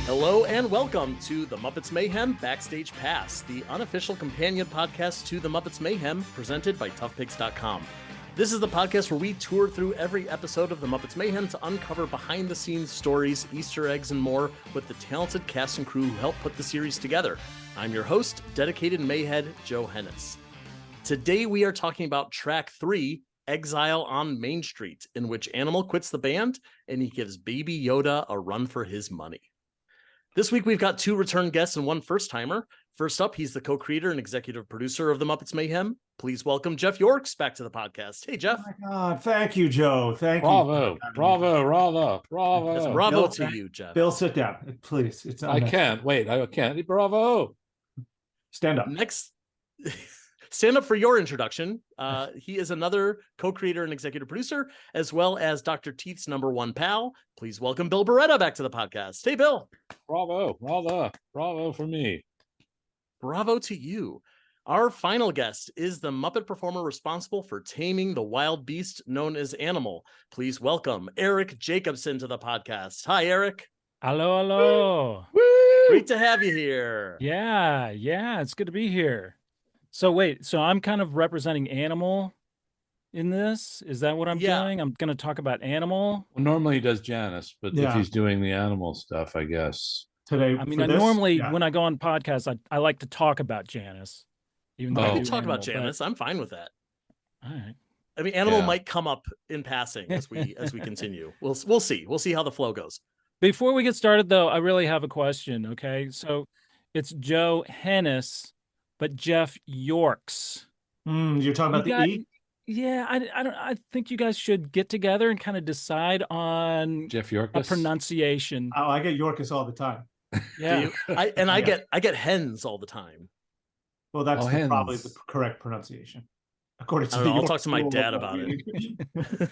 Hello and welcome to the Muppets Mayhem Backstage Pass, the unofficial companion podcast to the Muppets Mayhem presented by toughpigs.com. This is the podcast where we tour through every episode of the Muppets Mayhem to uncover behind-the-scenes stories, Easter eggs, and more with the talented cast and crew who helped put the series together. I'm your host, dedicated Mayhead Joe Hennis. Today we are talking about track 3, Exile on Main Street, in which Animal quits the band and he gives Baby Yoda a run for his money. This week, we've got 2 return guests and 1 first-timer. First up, he's the co-creator and executive producer of the Muppets Mayhem. Please welcome Jeff Yorks back to the podcast. Hey, Jeff. Oh my God, thank you, Joe. Thank you. Bravo Bill, to you, Jeff. Bill, sit down, please. I can't. Bravo. Stand up. Next, stand up for your introduction. He is another co-creator and executive producer, as well as Dr. Teeth's #1 pal. Please welcome Bill Barretta back to the podcast. Hey, Bill. Bravo for me. Bravo to you. Our final guest is the Muppet performer responsible for taming the wild beast known as Animal. Please welcome Eric Jacobson to the podcast. Hi, Eric. Hello. Woo! Great to have you here. Yeah, it's good to be here. So wait, so I'm kind of representing Animal in this? Is that what I'm doing? I'm going to talk about Animal? Well, normally he does Janice, but Yeah. if he's doing the animal stuff, I guess. Today, I mean, normally when I go on podcasts, I like to talk about Janice. Even though I I can do talk about Animal, Janice. but- I'm fine with that. All right. I mean, Animal Yeah. might come up in passing as we continue. We'll see. We'll see how the flow goes. Before we get started, though, I really have a question, okay? So it's Joe Hennis, but Jeff Yorks. You're talking about the E? Yeah, I think you guys should get together and kind of decide on Jeff a Yorkus. pronunciation. Oh, I get Yorkus all the time. Yeah. I get hens all the time. Well, that's Oh, probably hens. the correct pronunciation, according to I the don't know, I'll York talk to my School dad of- about it.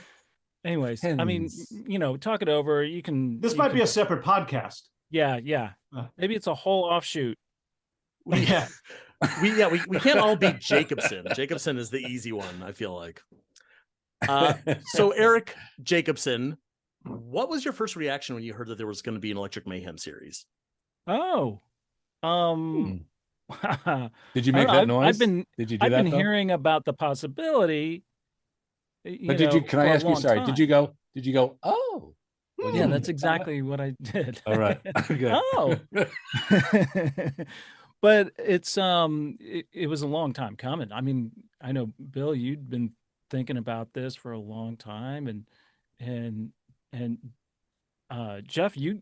Anyways, I mean, Hens. talk it over. You can. This you might can- be a separate podcast. Yeah. Maybe it's a whole offshoot. Yeah. We can't all be Jacobson. Jacobson is the easy one, I feel like. So Eric Jacobson, what was your first reaction when you heard that there was going to be an Electric Mayhem series? Oh, Did you make I that don't know, noise? I've Did you do I've that? been though? hearing about the possibility. But did you? Can I for a ask you? long Sorry. time. Did you go? Oh. Yeah, that's exactly what I did. All right. Good. Oh. But it's it was a long time coming. I mean, I know Bill, you'd been thinking about this for a long time, and Jeff, you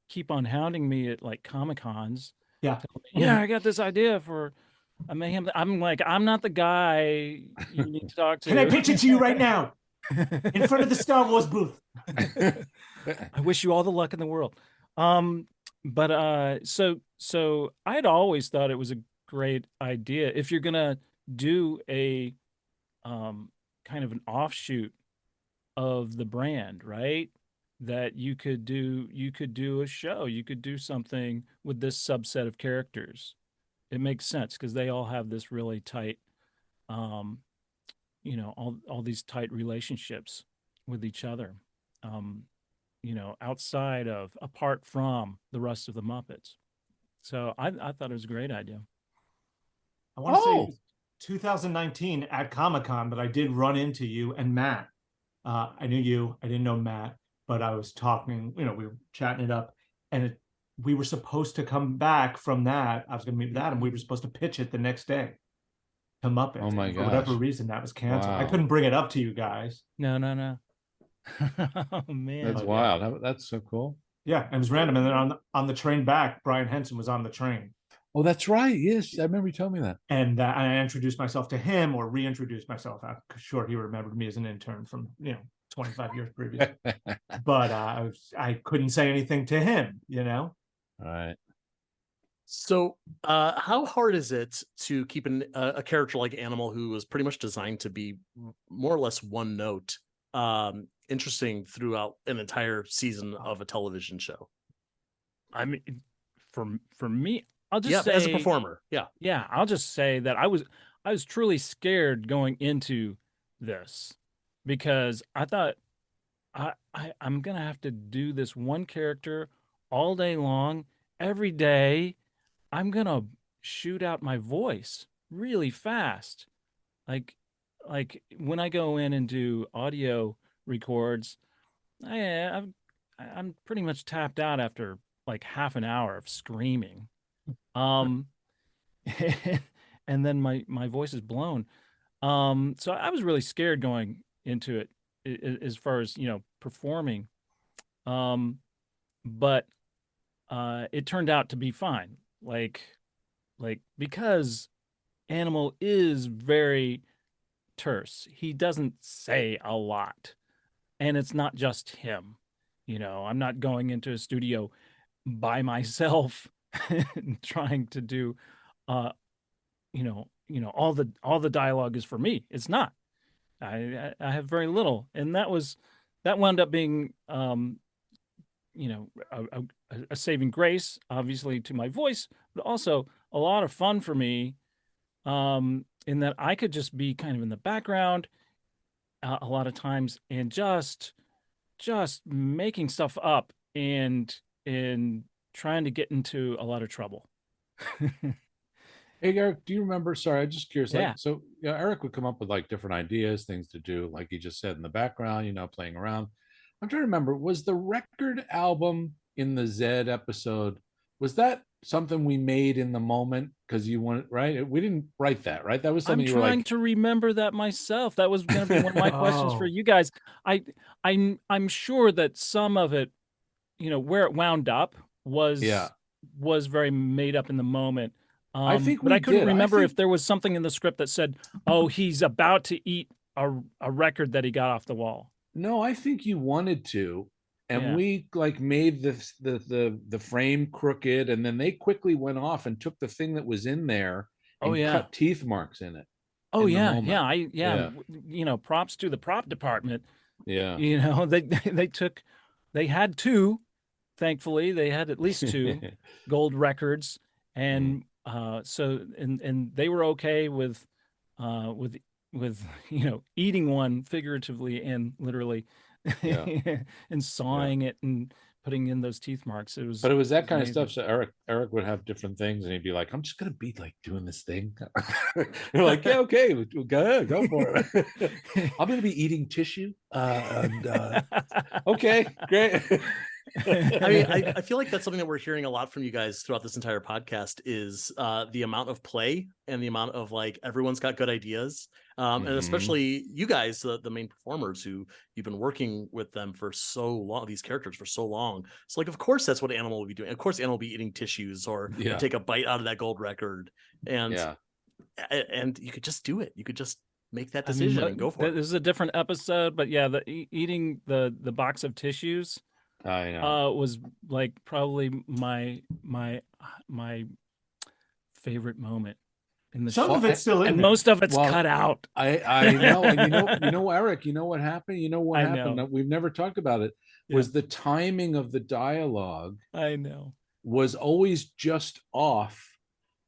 keep on hounding me at like Comic Cons. Yeah. Yeah, I got this idea for a Mayhem. I'm like, I'm not the guy you need to talk to. Can I pitch it to you right now? In front of the Star Wars booth. I wish you all the luck in the world. But so I'd always thought it was a great idea if you're gonna do a kind of an offshoot of the brand, right? That you could do a show, you could do something with this subset of characters. It makes sense because they all have this really tight, all these tight relationships with each other. Apart from the rest of the Muppets. So I thought it was a great idea. I want to say it was 2019 at Comic-Con, but I did run into you and Matt. I knew you. I didn't know Matt, but I was talking, we were chatting it up, and we were supposed to come back from that. I was going to meet with Adam. We were supposed to pitch it the next day to Muppets. Oh my For gosh. whatever reason, that was canceled. I Wow. couldn't bring it up to you guys. No. Oh man. That's yeah. wild. That's so cool. Yeah, it was random. And then on the train back, Brian Henson was on the train. Oh, that's right. Yes, I remember you telling me that. And I introduced myself to him, or reintroduced myself. I'm sure he remembered me as an intern from 25 years previous. But I couldn't say anything to him. All right. So how hard is it to keep a character like Animal, who was pretty much designed to be more or less one note, interesting throughout an entire season of a television show? I mean, for me, I'll just say as a performer, yeah, I'll just say that I was truly scared going into this because I thought I'm gonna have to do this one character all day long, every day I'm gonna shoot out my voice really fast. Like when I go in and do audio records, I'm pretty much tapped out after like half an hour of screaming. Um, and then my voice is blown. So I was really scared going into it as far as, performing. Um, but it turned out to be fine. Like because Animal is very terse. He doesn't say a lot. And it's not just him. I'm not going into a studio by myself trying to do all the dialogue is for me. It's not. I have very little. And that wound up being a saving grace, obviously, to my voice, but also a lot of fun for me, in that I could just be kind of in the background a lot of times and just making stuff up and trying to get into a lot of trouble. Hey, Eric, do you remember? Sorry, I'm just curious. Yeah. Eric would come up with like different ideas, things to do, like you just said in the background, playing around. I'm trying to remember, was the record album in the Zed episode, was that something we made in the moment? Because you wanted, right? We didn't write that, right? That was something I'm you were trying like, to remember that myself. That was going to be one of my questions for Oh. you guys. I'm sure that some of it, where it wound up was Yeah. was very made up in the moment. I think but we I couldn't did. remember think- if there was something in the script that said, "Oh, he's about to eat a record that he got off the wall." No, I think you wanted to, and Yeah. we like made the frame crooked, and then they quickly went off and took the thing that was in there Oh and yeah. cut teeth marks in it. Oh in the yeah. moment. Yeah. Props to the prop department. Yeah. They had two. Thankfully, they had at least two gold records, and so they were okay with eating one figuratively and literally, Yeah. and sawing it and putting in those teeth marks. It But it was that kind amazing. of stuff. So Eric would have different things, and he'd be like, "I'm just gonna be like doing this thing." You're like, "Yeah, okay, go for it." I'm gonna be eating tissue. Okay, great. I mean, I feel like that's something that we're hearing a lot from you guys throughout this entire podcast is the amount of play and the amount of like everyone's got good ideas, and especially you guys, the main performers who you've been working with them for so long, these characters for so long. So like, of course, that's what Animal will be doing. Of course, Animal will be eating tissues or take a bite out of that gold record, and you could just do it. You could just make that decision and go for it. This is a different episode, but yeah, eating the box of tissues. I know. Was like probably my favorite moment in the Some show. of it's still in and there. most of it's cut out. I know, and you know, Eric, you know what happened? I happened? know. We've never talked about it. Was the timing of the dialogue I know. was always just off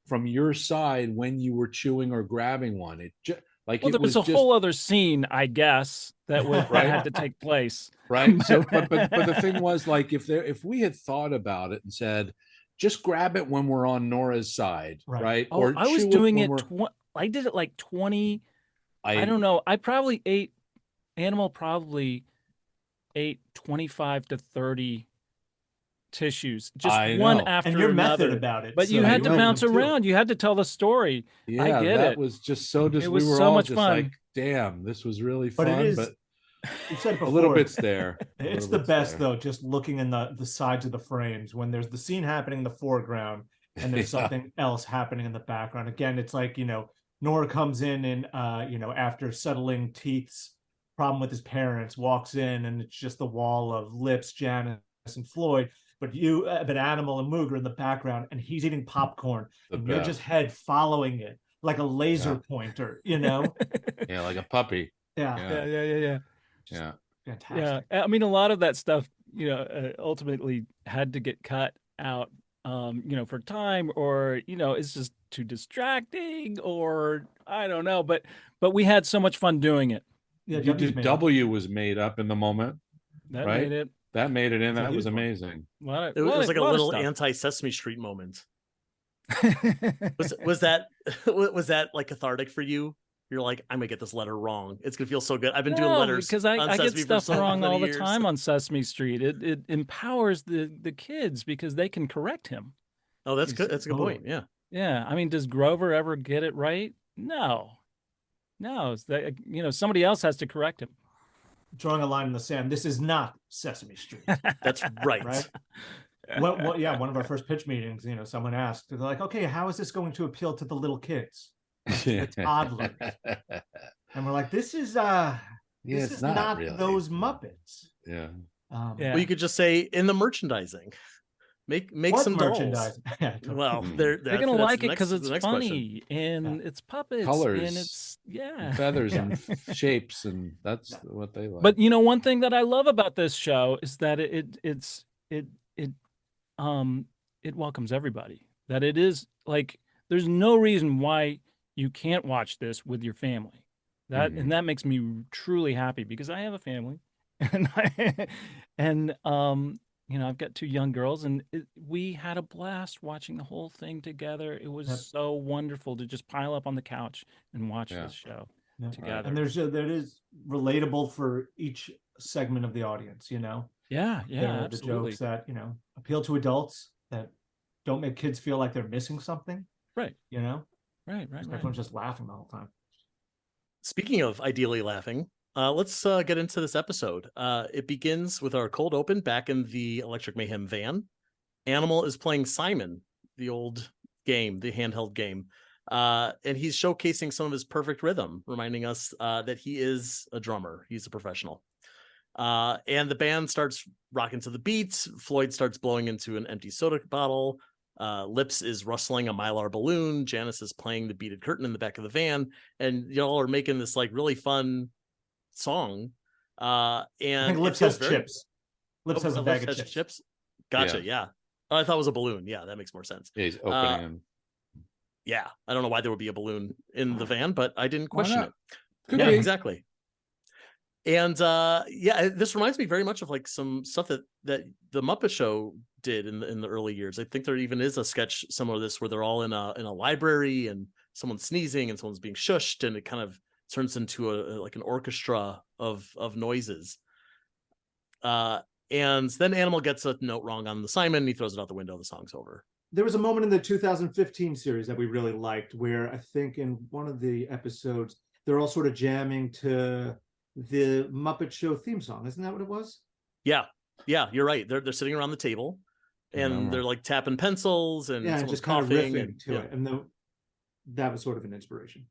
from your side when you were chewing or grabbing one. It just like Well, it there was was a just whole other scene, I guess, that would that had to take place. right. So, but the thing was, like, if we had thought about it and said, just grab it when we're on Nora's side, right? Oh, I was chew doing when it. we're- I did it like 20. I I don't know. I probably ate. Animal probably ate 25 to 30 tissues, just I one know. after And your another. method about it. But you so had to went bounce with them, too. around. You had to tell the story. yeah, I get that it. was just so. Just It was we were so all much just fun. like, damn, this was really But fun. it is. But You said a before, little bit's there. It's the best though, just looking in the sides of the frames when there's the scene happening in the foreground and there's something else happening in the background. Again, it's like, Nora comes in and after settling Teeth's problem with his parents, walks in and it's just the wall of Lips, Janice, and Floyd. But Animal and Moog are in the background, and he's eating popcorn, and you're just head following it like a laser pointer, Yeah, like a puppy. Yeah. Fantastic. Yeah. I mean, a lot of that stuff, ultimately had to get cut out, for time, or it's just too distracting, or I don't know. But we had so much fun doing it. Yeah, W was made up in the moment. That Right? made it. That made it in. It's a That was huge one. amazing. It was like a little anti-Sesame Street moment. Was that was that like cathartic for you? You're like, I'm gonna get this letter wrong. It's gonna feel so good. I've been doing letters because I get Sesame stuff for so wrong many all the years. time on Sesame Street. It empowers the kids because they can correct him. Oh, that's good. That's a good point. Yeah. Yeah. I mean, does Grover ever get it right? No. It's that, somebody else has to correct him. Drawing a line in the sand. This is not Sesame Street. That's right. Right. What? Yeah. One of our first pitch meetings, someone asked, they're like, okay, how is this going to appeal to the little kids? The toddlers. And we're like, this is not really those Muppets. Yeah. Well, you could just say in the merchandising, make some merchandising. Well, they're gonna like it because it's funny and it's puppets, colors, and it's and feathers and shapes, and that's what they like. But one thing that I love about this show is that it welcomes everybody. That it is like there's no reason why you can't watch this with your family. And that makes me truly happy because I have a family, and I've got 2 young girls, and we had a blast watching the whole thing together. It was so wonderful to just pile up on the couch and watch this show together. And there is relatable for each segment of the audience, Yeah, the jokes that appeal to adults that don't make kids feel like they're missing something. Right. Right. Everyone's just laughing the whole time. Speaking of ideally laughing, let's get into this episode. It begins with our cold open back in the Electric Mayhem van. Animal is playing Simon, the old game, the handheld game. And he's showcasing some of his perfect rhythm, reminding us that he is a drummer. He's a professional. And the band starts rocking to the beat. Floyd starts blowing into an empty soda bottle. Lips is rustling a Mylar balloon. Janice is playing the beaded curtain in the back of the van. And y'all are making this like really fun song. And I think Lips has chips. Lips has a bag of chips. Gotcha. Yeah. Oh, I thought it was a balloon. Yeah, that makes more sense. Yeah, he's opening him. Yeah. I don't know why there would be a balloon in the van, but I didn't question it. Could be. Exactly. And this reminds me very much of like some stuff that the Muppet Show did in the early years. I think there even is a sketch similar to this where they're all in a library and someone's sneezing and someone's being shushed, and it kind of turns into like an orchestra of noises. And then Animal gets a note wrong on the Simon, and he throws it out the window. The song's over. There was a moment in the 2015 series that we really liked where I think in one of the episodes they're all sort of jamming to the Muppet Show theme song. Isn't that what it was? Yeah, you're right. They're sitting around the table and they're like tapping pencils and just kind of riffing to it. And that was sort of an inspiration.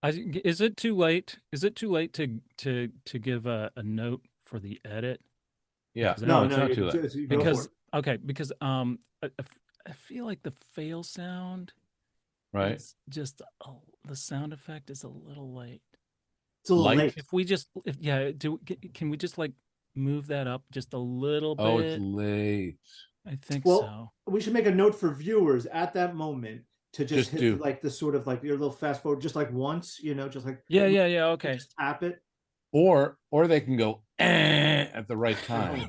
Is it too late? Is it too late to give a note for the edit? Yeah, no, it's not too late. Because I feel like the fail sound, right? Just the sound effect is a little late. It's a little late. If we just, can we just like move that up just a little bit? Oh, it's late. I think so. We should make a note for viewers at that moment to just hit do. like the sort of like your little fast forward, just like once, just like okay. Just tap it, or they can go at the right time.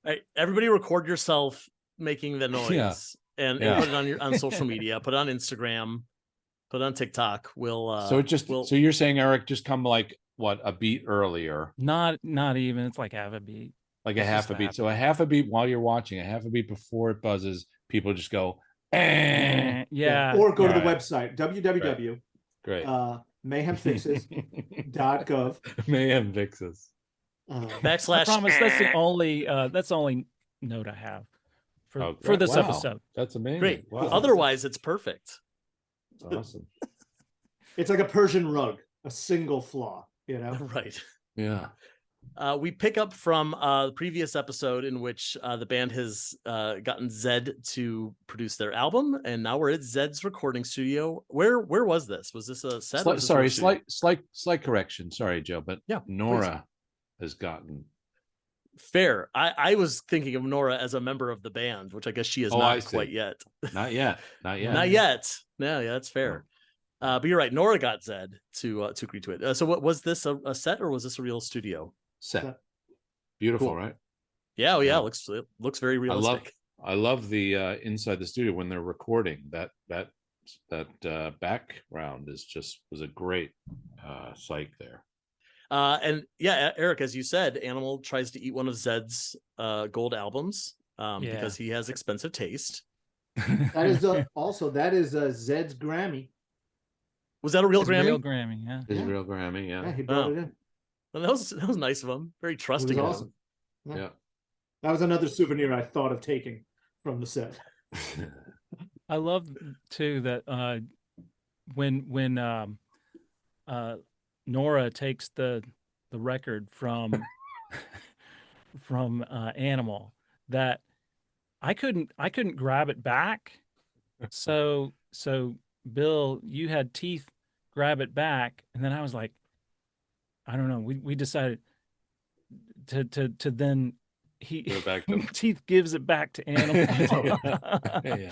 Right, everybody record yourself making the noise and put it on social media, put it on Instagram, put it on TikTok. So you're saying, Eric, just come like what, a beat earlier? Not even. It's like half a beat. Like a half a beat. So a half a beat while you're watching, a half a beat before it buzzes. People just go, yeah. Or go to the website www. Great. mayhemfixes.gov. Mayhem fixes. /. I promise that's the only note I have for this episode. That's amazing. Great. Wow. Otherwise, it's perfect. That's awesome. It's like a Persian rug, a single flaw, Right. Yeah. We pick up from the previous episode in which the band has gotten Zed to produce their album, and now we're at Zed's recording studio. Where was this? Was this a set? Slight correction. Sorry, Joe, but Nora has gotten. Fair. I was thinking of Nora as a member of the band, which I guess she is not quite yet. Not yet. Not yet. Yeah, that's fair. But you're right. Nora got Zed to agree to it. So what was this, a set, or was this a real studio? Set. Beautiful, Cool. right? Yeah, Yeah. it looks very realistic. I love the inside the studio when they're recording. That background was a great psych there. And yeah, Eric, as you said, Animal tries to eat one of Zed's gold albums because he has expensive taste. That is that is Zed's Grammy. Was that a real His Grammy? real Grammy, yeah. His real Grammy, Yeah, yeah. he brought it in. Well, that was nice of him. Very It trusting was of awesome. him. Yeah. That was another souvenir I thought of taking from the set. I love too that when Nora takes the record from from Animal, that I couldn't grab it back. So Bill, you had Teeth grab it back, and then I was like, I don't know. We decided to then Go back to Teeth gives it back to Animal. yeah.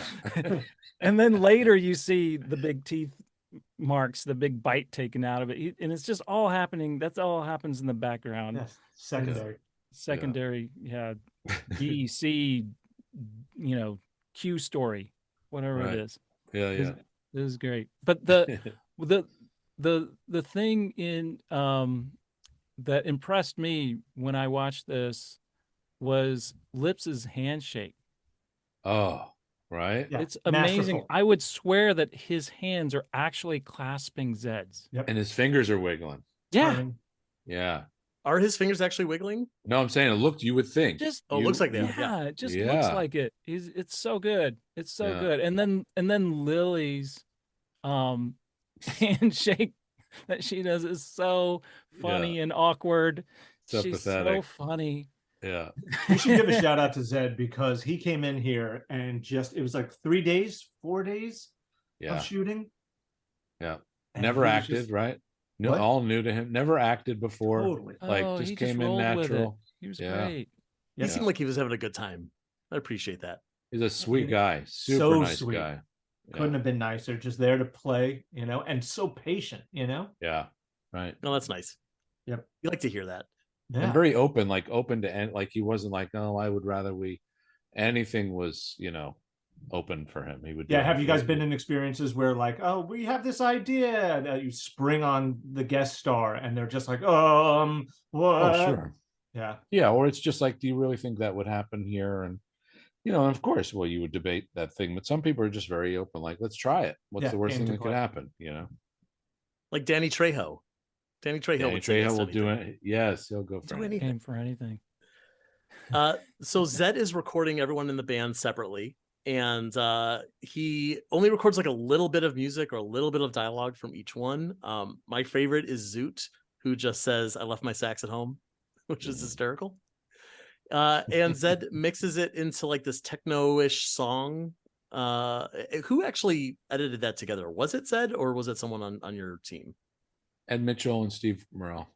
And then later you see the big teeth marks, the big bite taken out of it, and it's just all happening. That's all happens in the background. Yes, secondary. Yeah. B, C, Q story, whatever Right. it is. Yeah, yeah. It was great. But the thing in that impressed me when I watched this was Lips's handshake. Oh, right. Yeah, It's amazing. masterful. I would swear that his hands are actually clasping Zed's. Yep. And his fingers are wiggling. Yeah. Turning. Yeah. Are his fingers actually wiggling? No, I'm saying it looked, you would think. Just Oh, it looks like they are. yeah, it just looks Yeah. like it. It's so good. It's so Yeah. good. And then Lily's handshake that she does is so funny and awkward. So She's pathetic. so funny. Yeah. We should give a shout out to Zed because he came in here and it was like 4 days Yeah. of shooting. Yeah. And Never he was acted, just- right? No, What? all new to him. Never acted before. Totally. Like Oh, just he came in rolled with it. natural. He was Yeah. great. He Yeah. seemed like he was having a good time. I appreciate that. He's a sweet guy. Super So nice sweet. guy. Couldn't have been nicer. Just there to play, and so patient, Yeah. Right. No, that's nice. Yep. You like to hear that. Yeah. And very open, like open to end. Like he wasn't like, oh, I would rather anything was, open for him. He would. do Yeah, have you guys anything. been in experiences where like, oh, we have this idea that you spring on the guest star and they're just like, what? Oh, sure. Yeah. Yeah, or it's just like, do you really think that would happen here? And of course, well, you would debate that thing, but some people are just very open, like, let's try it. What's Yeah, the worst game thing to that could play. happen? Like Danny Trejo. Danny Trejo Danny would say yes Trejo to will do anything. it. Yes, he'll go for Do anything. Aim for anything. So Zed is recording everyone in the band separately, and he only records like a little bit of music or a little bit of dialogue from each one. My favorite is Zoot, who just says, "I left my sax at home," which is hysterical. And Zed mixes it into like this techno-ish song. Who actually edited that together? Was it Zed or was it someone on your team? Ed Mitchell and Steve Morrell.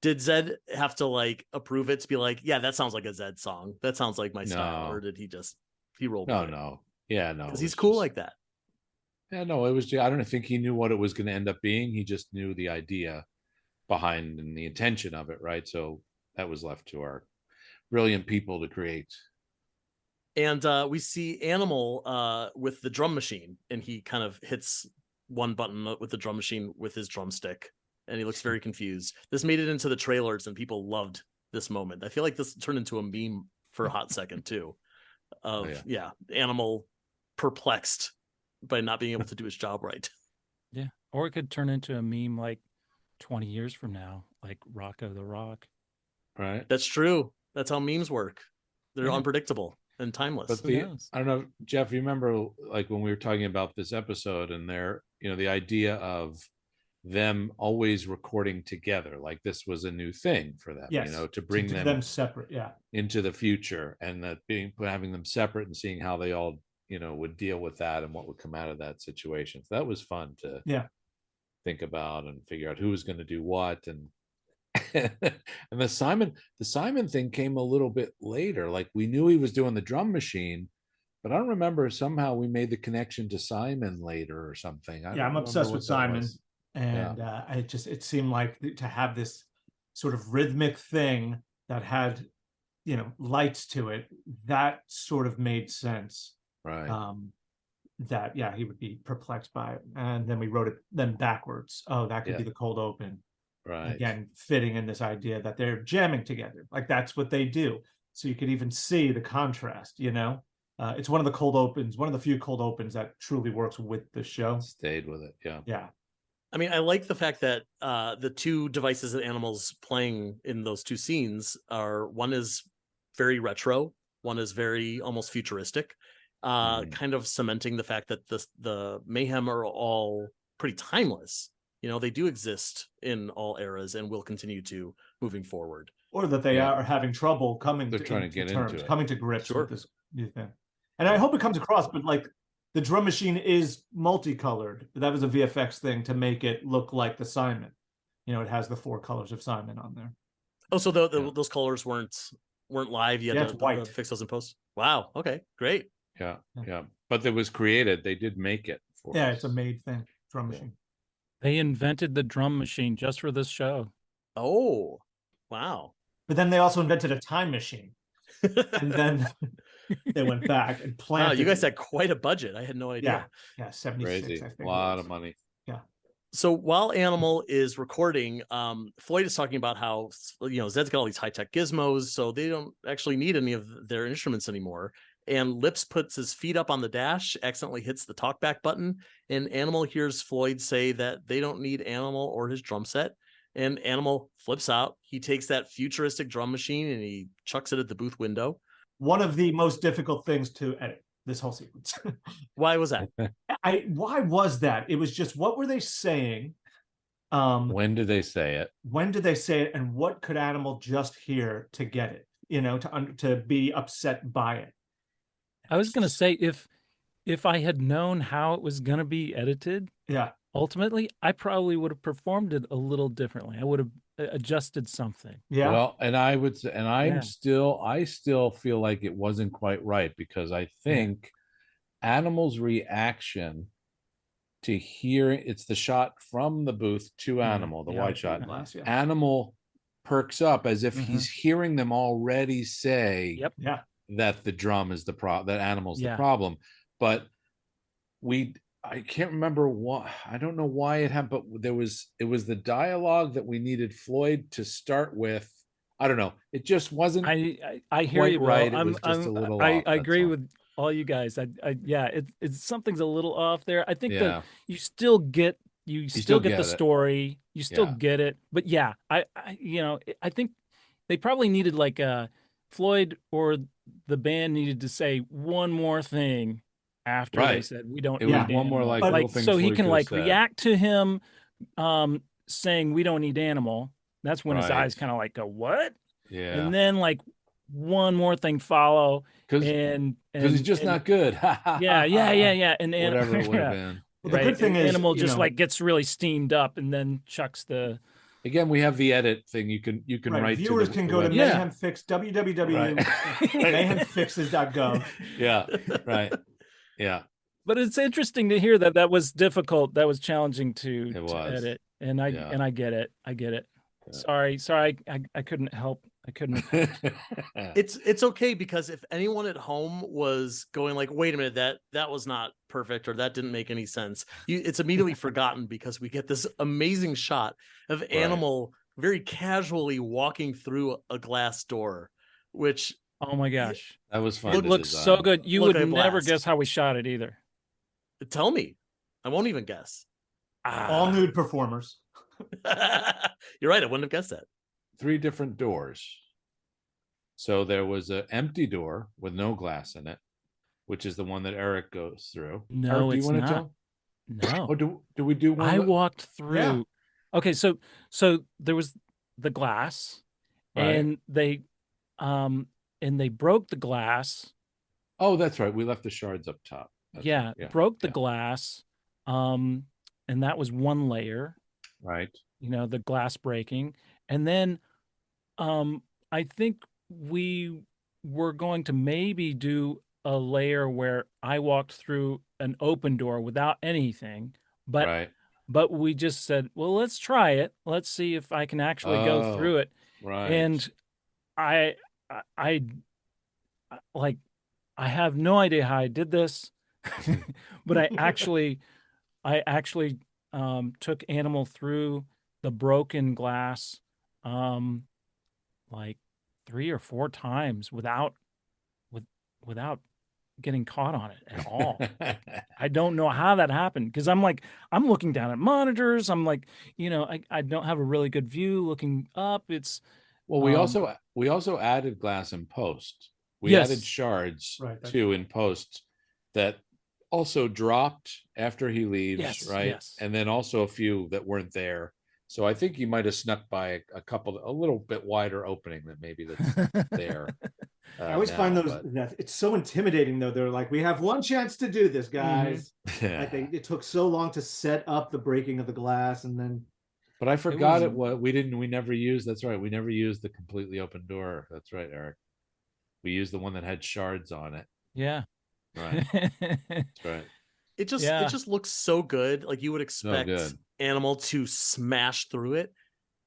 Did Zed have to like approve it to be like, yeah, that sounds like a Zed song. That sounds like my style. No. Or did he rolled No, with it? no. Yeah, no. Because it he's was cool just- like that. Yeah, no, it was I don't think he knew what it was going to end up being. He just knew the idea behind and the intention of it, right? So that was left to our brilliant people to create. And we see Animal with the drum machine, and he kind of hits one button with the drum machine with his drumstick, and he looks very confused. This made it into the trailers, and people loved this moment. I feel like this turned into a meme for a hot second too. Of Animal perplexed by not being able to do his job right. Yeah. Or it could turn into a meme like 20 years from now, like Rocco the Rock. Right. That's true. That's how memes work. They're Yeah. unpredictable and timeless. But Who knows? I don't know, Jeff, you remember like when we were talking about this episode and the idea of them always recording together, like this was a new thing for them, Yes. to bring do them separate. Yeah. into the future, and that having them separate and seeing how they all, would deal with that and what would come out of that situation. So that was fun to think about and figure out who was going to do what. And and the Simon thing came a little bit later. Like we knew he was doing the drum machine, but I don't remember, somehow we made the connection to Simon later or something. I'm obsessed with Simon. And it seemed like to have this sort of rhythmic thing that had lights to it, that sort of made sense. Right. That he would be perplexed by it, and then we wrote it then backwards. Oh, that could be the cold open. Right. Again, fitting in this idea that they're jamming together, like that's what they do. So you could even see the contrast. It's one of the cold opens, one of the few cold opens that truly works with the show. Stayed with it. Yeah. Yeah. I mean, I like the fact that the two devices that Animal's playing in those two scenes are, one is very retro, one is very almost futuristic, kind of cementing the fact that the Mayhem are all pretty timeless. They do exist in all eras and will continue to moving forward. Or that they are having trouble coming to get terms, into it. coming to grips with this new thing. And I hope it comes across, but like the drum machine is multicolored. That was a VFX thing to make it look like the Simon. It has the 4 colors of Simon on there. Oh, so those colors weren't live yet? It's white. Fix those in post. Wow. Okay. Great. Yeah. But it was created. They did make it. It's a made thing. Drum machine. They invented the drum machine just for this show. Oh, wow. But then they also invented a time machine. And then they went back and planted. Wow, you guys had quite a budget. I had no idea. Yeah, 76. Crazy. I think A lot of money. Yeah. So while Animal is recording, Floyd is talking about how Zed's got all these high-tech gizmos, so they don't actually need any of their instruments anymore. And Lips puts his feet up on the dash, accidentally hits the talkback button, and Animal hears Floyd say that they don't need Animal or his drum set. And Animal flips out. He takes that futuristic drum machine and he chucks it at the booth window. One of the most difficult things to edit this whole sequence. Why was that? Why was that? It was just, what were they saying? When did they say it? When did they say it? And what could Animal just hear to get it? To be upset by it. I was going to say, if I had known how it was going to be edited, ultimately, I probably would have performed it a little differently. I would have adjusted something. Yeah. Well, and I would say, and I still feel like it wasn't quite right, because I think Animal's reaction to hearing, it's the shot from the booth to Animal, the wide shot. Animal perks up as if he's hearing them already say that the drum is that Animal's the problem. But I can't remember why. I don't know why it happened, but it was the dialogue that we needed Floyd to start with. I don't know. It just wasn't. I hear you, bro. Right. It was just a little I off, agree with all you guys. It's something's a little off there. I think that you still get the story. You still get it. But I think they probably needed like Floyd or the band needed to say one more thing after they said we don't. It was one more like so he can react to him saying we don't need Animal. That's when his eyes kind of like go, what? Yeah. And then like one more thing follow, because he's just not good. yeah. And whatever it would have been. Well, the good thing is, Animal just like gets really steamed up and then chucks the. Again, we have the edit thing. You can write. Viewers can go to Mayhem Fix www.mayhemfixes.gov. Yeah. Right. Yeah. But it's interesting to hear that was difficult. That was challenging to edit, and I get it. Sorry, I couldn't help. I couldn't. It's okay, because if anyone at home was going like, wait a minute, that was not perfect, or that didn't make any sense, it's immediately forgotten, because we get this amazing shot of Animal very casually walking through a glass door, which, oh my gosh, that was fun. It looks so good. You would never guess how we shot it either. Tell me, I won't even guess. All nude performers. You're right. I wouldn't have guessed that. 3 different doors. So there was an empty door with no glass in it, which is the one that Eric goes through. No, Eric, it's not. No. Oh, do we do one? I walked through. Yeah. Okay, so there was the glass, and they broke the glass. Oh, that's right. We left the shards up top. Broke the glass, and that was one layer. Right. The glass breaking. And then I think we were going to maybe do a layer where I walked through an open door without anything. But we just said, well, let's try it. Let's see if I can actually go through it. Right. And I like I have no idea how I did this, but I actually took Animal through the broken glass like 3 or 4 times without getting caught on it at all. I don't know how that happened because I'm looking down at monitors. I'm like, I don't have a really good view looking up. It's Well, we also added glass in post. We Yes. added shards Right, that's too in post that also dropped after he leaves, Yes, right? yes. And then also a few that weren't there. So I think he might have snuck by a little bit wider opening that maybe that's there. I always find that it's so intimidating though. They're like, we have one chance to do this, guys. Like it took so long to set up the breaking of the glass, and then. But I forgot was- we never used. That's right. We never used the completely open door. That's right, Eric. We used the one that had shards on it. Yeah. Right. That's right. It just looks so good. Like you would expect good. Animal to smash through it,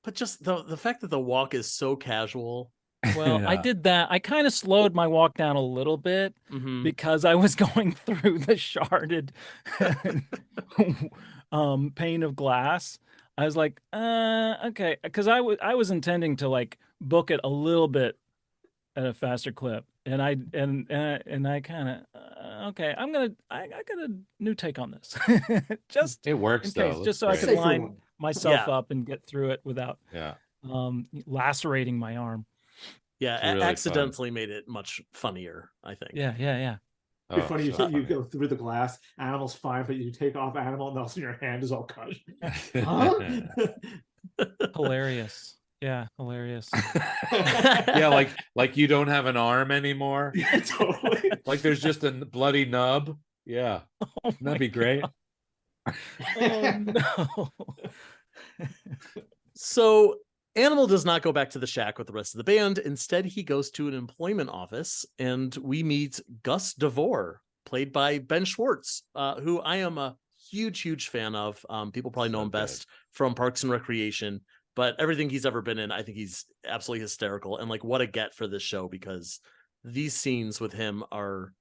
but just the fact that the walk is so casual. Well, I Yeah. did that. I kind of slowed my walk down a little bit Mhm. because I was going through the sharded pane of glass. I was like, okay, because I was intending to like book it a little bit at a faster clip, and I kind of okay, I got a new take on this, just It works in case, though. just Looks so I great. could Safer line one. myself Yeah. up and get through it without Yeah. lacerating my arm. Yeah, It's really fun. accidentally made it much funnier, I think. Yeah. It'd be funny, you so go through the glass, Animal's fine, but you take off Animal, and all of a sudden your hand is all cut. Huh? Hilarious. Yeah, hilarious. Yeah, like you don't have an arm anymore. Yeah, totally. Like there's just a bloody nub. Yeah. Oh That'd be great. Oh no. So Animal does not go back to the shack with the rest of the band. Instead, he goes to an employment office, and we meet Gus DeVore, played by Ben Schwartz, who I am a huge fan of. People probably know So him best from Parks and Recreation, but everything he's ever been in, I think he's absolutely hysterical. And like, what a get for this show, because these scenes with him are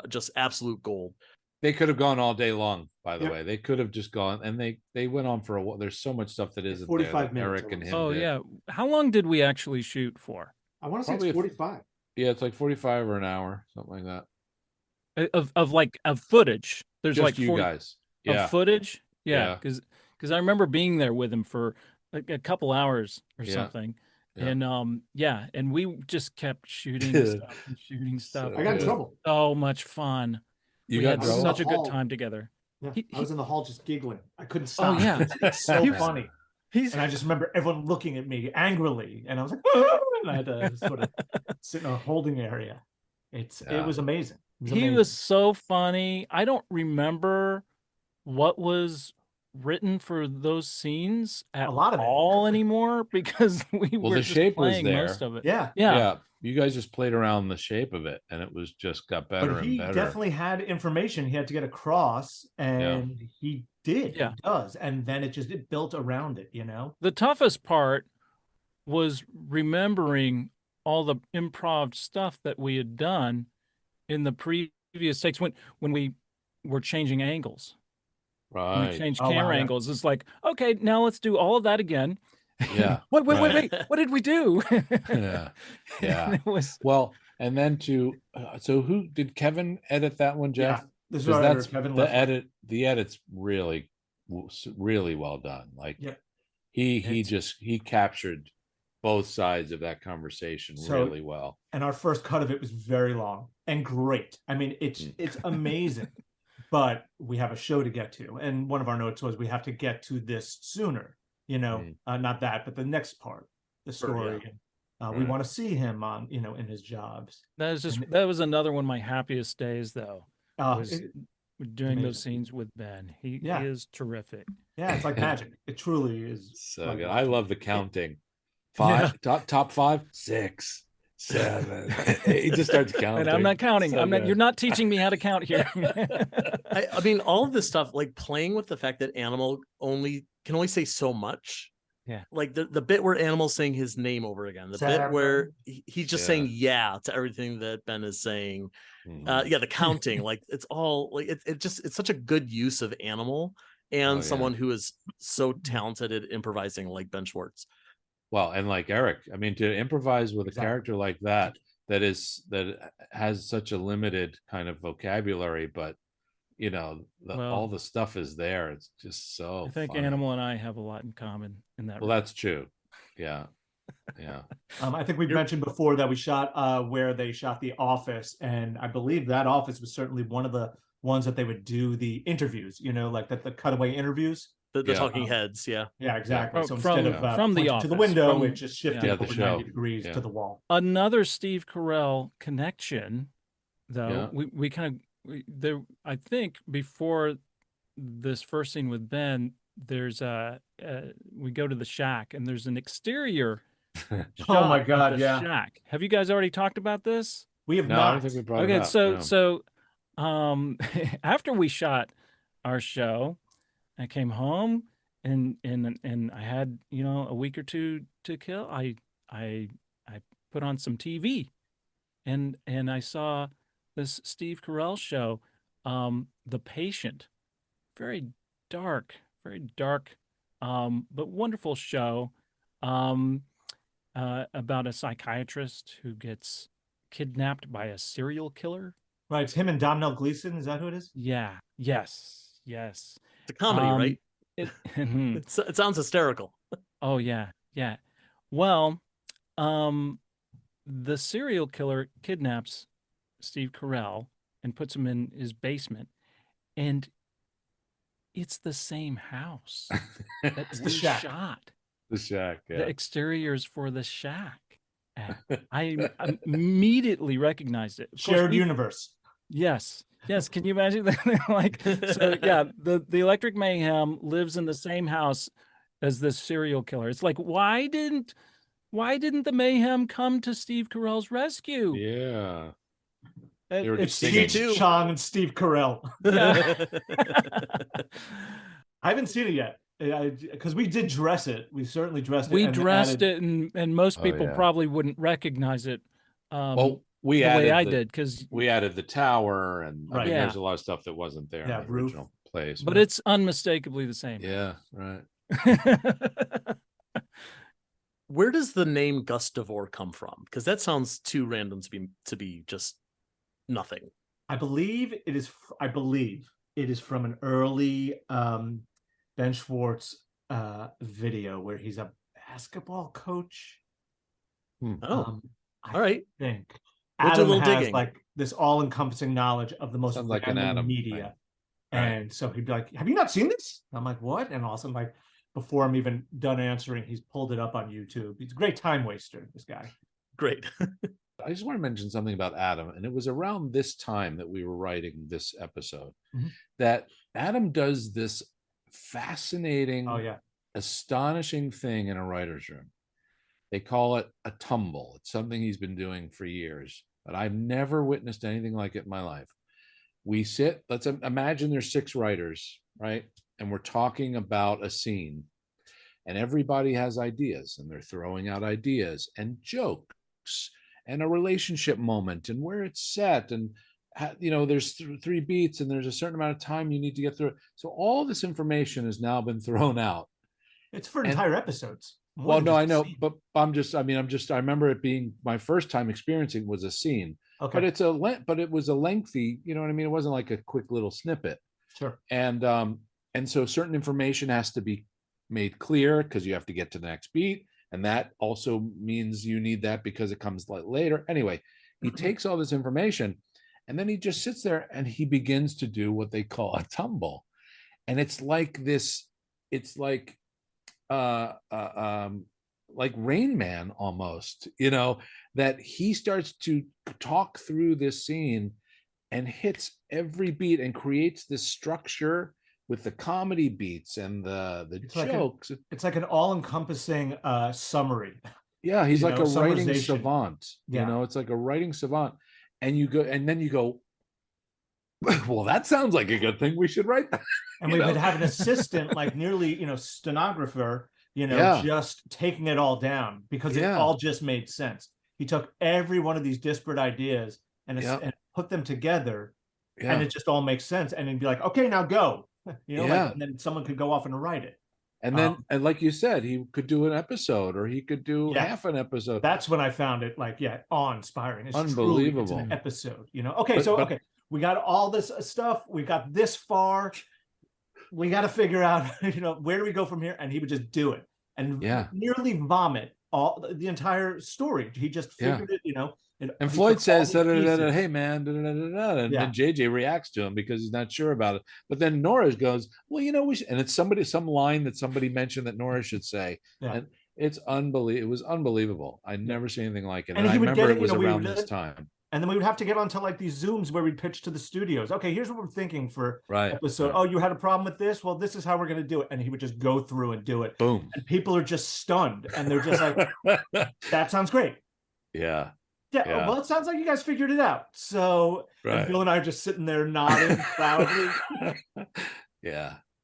just absolute gold. They could have gone all day long, by the Yep. way. They could have just gone, and they went on for a while. There's so much stuff that isn't 45 there that minutes Eric and almost. him Oh did. yeah. How long did we actually shoot for? I want to say Probably it's 45. Yeah, it's like 45 or an hour, something like that. Of footage. There's Just like you 40 guys. of Yeah. footage. Yeah. Yeah, because I remember being there with him for like a couple hours or Yeah. something. Yeah. And we just kept shooting stuff and shooting stuff. So I got in good. trouble. So much fun. You We got had trouble? such a good Hall. time together. Yeah, He- I was in the hall just giggling. I couldn't stop. yeah. It's so He was- funny. He's And I just remember everyone looking at me angrily, and I was like, "Ah!" And I had to sort of sit in a holding area. It Yeah. was amazing. It was he amazing. was so funny. I don't remember what was written for those scenes at A lot of it. all anymore because we Well, were the just shape was playing there. most of it. Yeah. Yeah. You guys just played around the shape of it, and it was just got better But he and better. definitely had information he had to get across, and he did. Yeah. He does. And then it built around it, you know? The toughest part was remembering all the improv stuff that we had done in the previous takes when we were changing angles. When Right. we changed Oh, wow, camera yeah. angles. It's like, okay, now let's do all of that again. Yeah. Wait, right. what did we do? Yeah. Yeah. It was Well, and then so who did Kevin edit that one, Jeff? Yeah. This is Because our that's editor, Kevin the Leffler. the edit's really well done. Like Yeah. he captured both sides of that conversation So- really well. And our first cut of it was very long and great. I mean, it's amazing. But we have a show to get to. And one of our notes was we have to get to this sooner, you know, not that, but the next part, the story. We Right. want to see him on, you know, in his jobs. that was another one of my happiest days though. Was It- doing those amazing. scenes with Ben. He Yeah. is terrific. yeah, it's like magic. It truly is. So like good. I watching- love the counting. 5, top 5, 6, 7. He just starts counting. And I'm not counting. So good. You're not teaching me how to count here. I mean, all of this stuff, like playing with the fact that Animal can only say so much. Like the bit where Animal's saying his name over again, the bit where he's just saying yeah to everything that Ben is saying. The counting, like it's all like it's such a good use of Animal and someone who is so talented at improvising like Ben Schwartz. Well, and like Eric, I mean, to improvise with a character like that has such a limited kind of vocabulary, but all the stuff is there. It's just so I think funny. Animal and I have a lot in common in that. Well, that's true. Yeah. I think we've mentioned before that we shot where they shot The Office, and I believe that office was certainly one of the ones that they would do the interviews, like the cutaway interviews. The talking heads, yeah, exactly. So from the office to the window, it just shifted over show. 90 degrees to the wall. Another Steve Carell connection, though. We kind of there. I think before this first scene with Ben, there's we go to the shack, and there's an exterior. Oh my God! Yeah. Shack. Have you guys already talked about this? We have not. I don't think we brought it up. So after we shot our show, I came home and I had a week or two to kill. I put on some TV, and I saw this Steve Carell show, The Patient. Very dark, but wonderful show. About a psychiatrist who gets kidnapped by a serial killer. Right, it's him and Domhnall Gleeson. Is that who it is? Yeah. Yes. It's a comedy, right? It sounds hysterical. Oh yeah. Well, the serial killer kidnaps Steve Carell and puts him in his basement, and it's the same house. That's the shot. The shack, yeah. The exteriors for the shack. I immediately recognized it. Shared universe. Yes. Can you imagine that? The Electric Mayhem lives in the same house as this serial killer. It's like, why didn't the Mayhem come to Steve Carell's rescue? Yeah. It's Cheech Chong and Steve Carell. Yeah. I haven't seen it yet. Because we did dress it. We certainly dressed it. We dressed it, and most people probably wouldn't recognize it. We added way I did, because we added the tower, and right. there's a lot of stuff that wasn't there in the original place. But it's unmistakably the same. Yeah, right. Where does the name Gustavor come from? Because that sounds too random to be just nothing. I believe it is from an early Ben Schwartz video where he's a basketball coach. All right. I think We'll Adam do a little has digging. like this all-encompassing knowledge of the most random media. Right. And so he'd be like, "Have you not seen this?" I'm like, "What?" And also, like, before I'm even done answering, he's pulled it up on YouTube. He's a great time waster, this guy. Great. I just want to mention something about Adam, and it was around this time that we were writing this episode that Adam does this fascinating, astonishing thing in a writer's room. They call it a tumble. It's something he's been doing for years, but I've never witnessed anything like it in my life. We sit, let's imagine there's 6 writers, right? And we're talking about a scene, and everybody has ideas, and they're throwing out ideas and jokes and a relationship moment and where it's set, and there's 3 beats, and there's a certain amount of time you need to get through it. So all this information has now been thrown out. It's for entire episodes. Well, no, I know, but I remember it being my first time experiencing was a scene. Okay. But it was a lengthy, you know what I mean? It wasn't like a quick little snippet. Sure. And so certain information has to be made clear because you have to get to the next beat. And that also means you need that because it comes later. Anyway, he takes all this information, and then he just sits there and he begins to do what they call a tumble. And it's like this, it's like Rain Man almost, that he starts to talk through this scene and hits every beat and creates this structure with the comedy beats and the jokes. It's like an all-encompassing summary. Yeah, he's like a writing savant. It's like a writing savant. And then you go, well, that sounds like a good thing. We should write that. And we would have an assistant, like nearly, stenographer, Yeah. just taking it all down because it Yeah. all just made sense. He took every one of these disparate ideas and put them together, and Yeah. it just all makes sense. And it'd be like, okay, now go, Yeah. and then someone could go off and write it. And then, and like you said, he could do an episode, or he could do half an episode. That's when I found it awe-inspiring. It's unbelievable. Truly, it's an episode, Okay, okay, we got all this stuff. We got this far. We got to figure out, where do we go from here? And he would just do it and nearly vomit the entire story. He just figured it, and Floyd says, "Hey man," and then JJ reacts to him because he's not sure about it. But then Nora goes, "Well, we should," and it's some line that somebody mentioned that Nora should say, and it's unbelievable. It was unbelievable. I never seen anything like it, and I remember it was around this time. And then we would have to get onto these Zooms where we'd pitch to the studios. Okay, here's what we're thinking for episode. Right. Oh, you had a problem with this? Well, this is how we're going to do it. And he would just go through and do it. Boom. And people are just stunned. And they're just like, that sounds great. Yeah. Well, it sounds like you guys figured it out. So and Bill and I are just sitting there nodding proudly.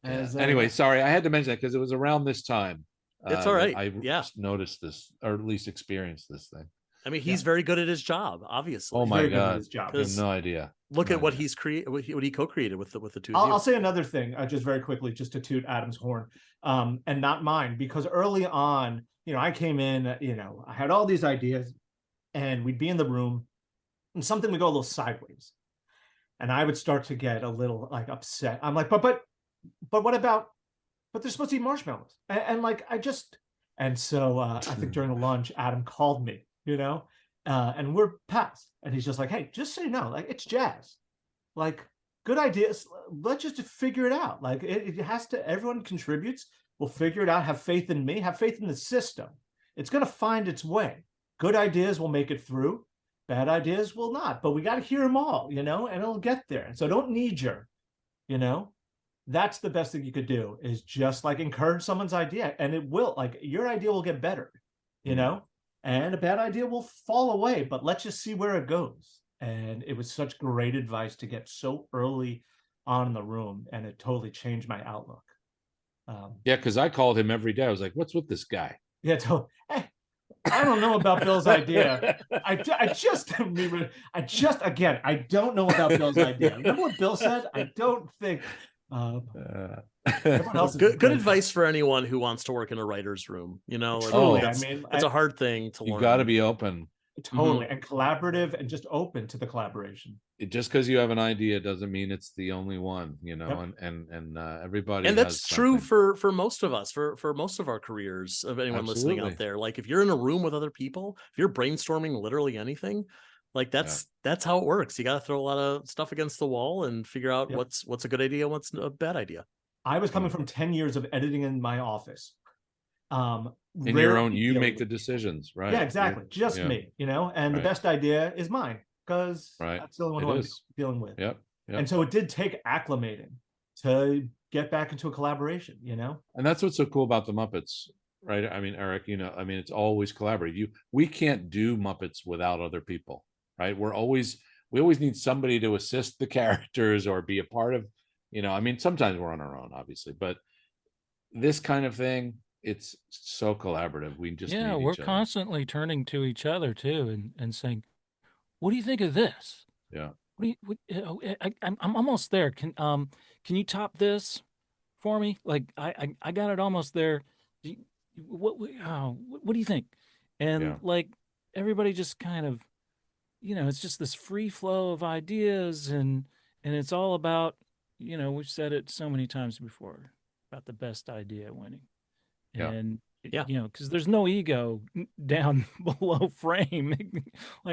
Anyway, sorry, I had to mention that because it was around this time. It's all right. I noticed this, or at least experienced this thing. I mean, he's very good at his job, obviously. Oh my God, I have no idea. Look at what he's what he co-created with the two. I'll say another thing, just very quickly, just to toot Adam's horn, and not mine, because early on, I came in, I had all these ideas, and we'd be in the room, and something would go a little sideways, and I would start to get a little upset. I'm like, but what about? But they're supposed to eat marshmallows, and so I think during the lunch, Adam called me. And we're past, and he's just like, hey, just so you know, it's jazz, good ideas, let's just figure it out. It has to, everyone contributes, we'll figure it out, have faith in me, have faith in the system. It's going to find its way. Good ideas will make it through, bad ideas will not, but we got to hear them all, and it'll get there. And so don't knee-jerk, that's the best thing you could do, is just encourage someone's idea, and it will, your idea will get better, and a bad idea will fall away, but let's just see where it goes. And it was such great advice to get so early on in the room, and it totally changed my outlook. Because I called him every day. I was like, what's with this guy? I don't know about Bill's idea. I don't know about Bill's idea. Remember what Bill said? I don't think... good advice for anyone who wants to work in a writer's room. It's a hard thing to learn. You got to be open, totally, and collaborative, and just open to the collaboration. Just because you have an idea doesn't mean it's the only one, and everybody. And that's true for most of us, for most of our careers, of anyone listening out there. If you're in a room with other people, if you're brainstorming literally anything, that's how it works. You got to throw a lot of stuff against the wall and figure out what's a good idea, what's a bad idea. I was coming from 10 years of editing in my office. In your own, you make the decisions, right? Yeah, exactly. Just me, and the best idea is mine, because that's the only one I'm dealing with. Yep. And so it did take acclimating to get back into a collaboration, And that's what's so cool about the Muppets, right? I mean, Eric, it's always collaborative. We can't do Muppets without other people, right? We always need somebody to assist the characters or be a part of. Sometimes we're on our own, obviously, but this kind of thing, it's so collaborative. We just need we're each other. Constantly turning to each other too, and saying, "What do you think of this? Yeah, I'm almost there. Can you top this for me? I got it almost there. What do you think?" And everybody just kind of, it's just this free flow of ideas, and it's all about. We've said it so many times before about the best idea winning. And, because there's no ego down below frame.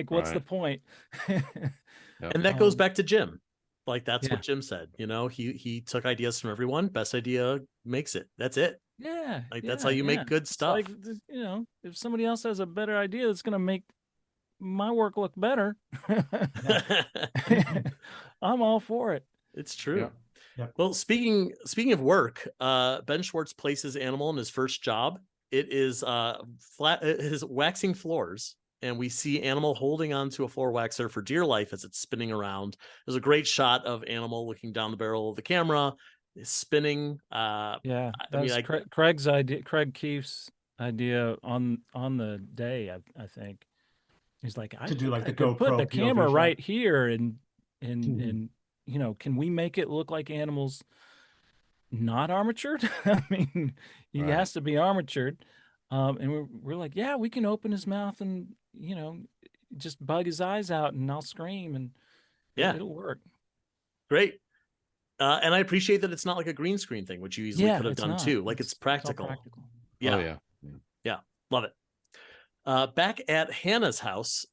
What's the point? And that goes back to Jim. That's what Jim said. He took ideas from everyone. Best idea makes it. That's it. Yeah. That's how you make good stuff. If somebody else has a better idea that's going to make my work look better, I'm all for it. It's true. Yeah. Well, speaking of work, Ben Schwartz places Animal in his first job. It is his waxing floors, and we see Animal holding onto a floor waxer for dear life as it's spinning around. There's a great shot of Animal looking down the barrel of the camera, spinning. Yeah, I that mean, was Craig's idea. Craig Keefe's idea on the day. I think he's like, I To do think like I the could put GoPro the camera POV right shot. here, and can we make it look like animals not armatured? I mean, he Right. has to be armatured. And we're like, yeah, we can open his mouth and just bug his eyes out, and I'll scream, and yeah, it'll work. great. And I appreciate that it's not like a green screen thing, which you easily could have it's done not. too. Like it's all practical. practical. Yeah. Oh yeah. Yeah. Love it. Back at Hannah's house,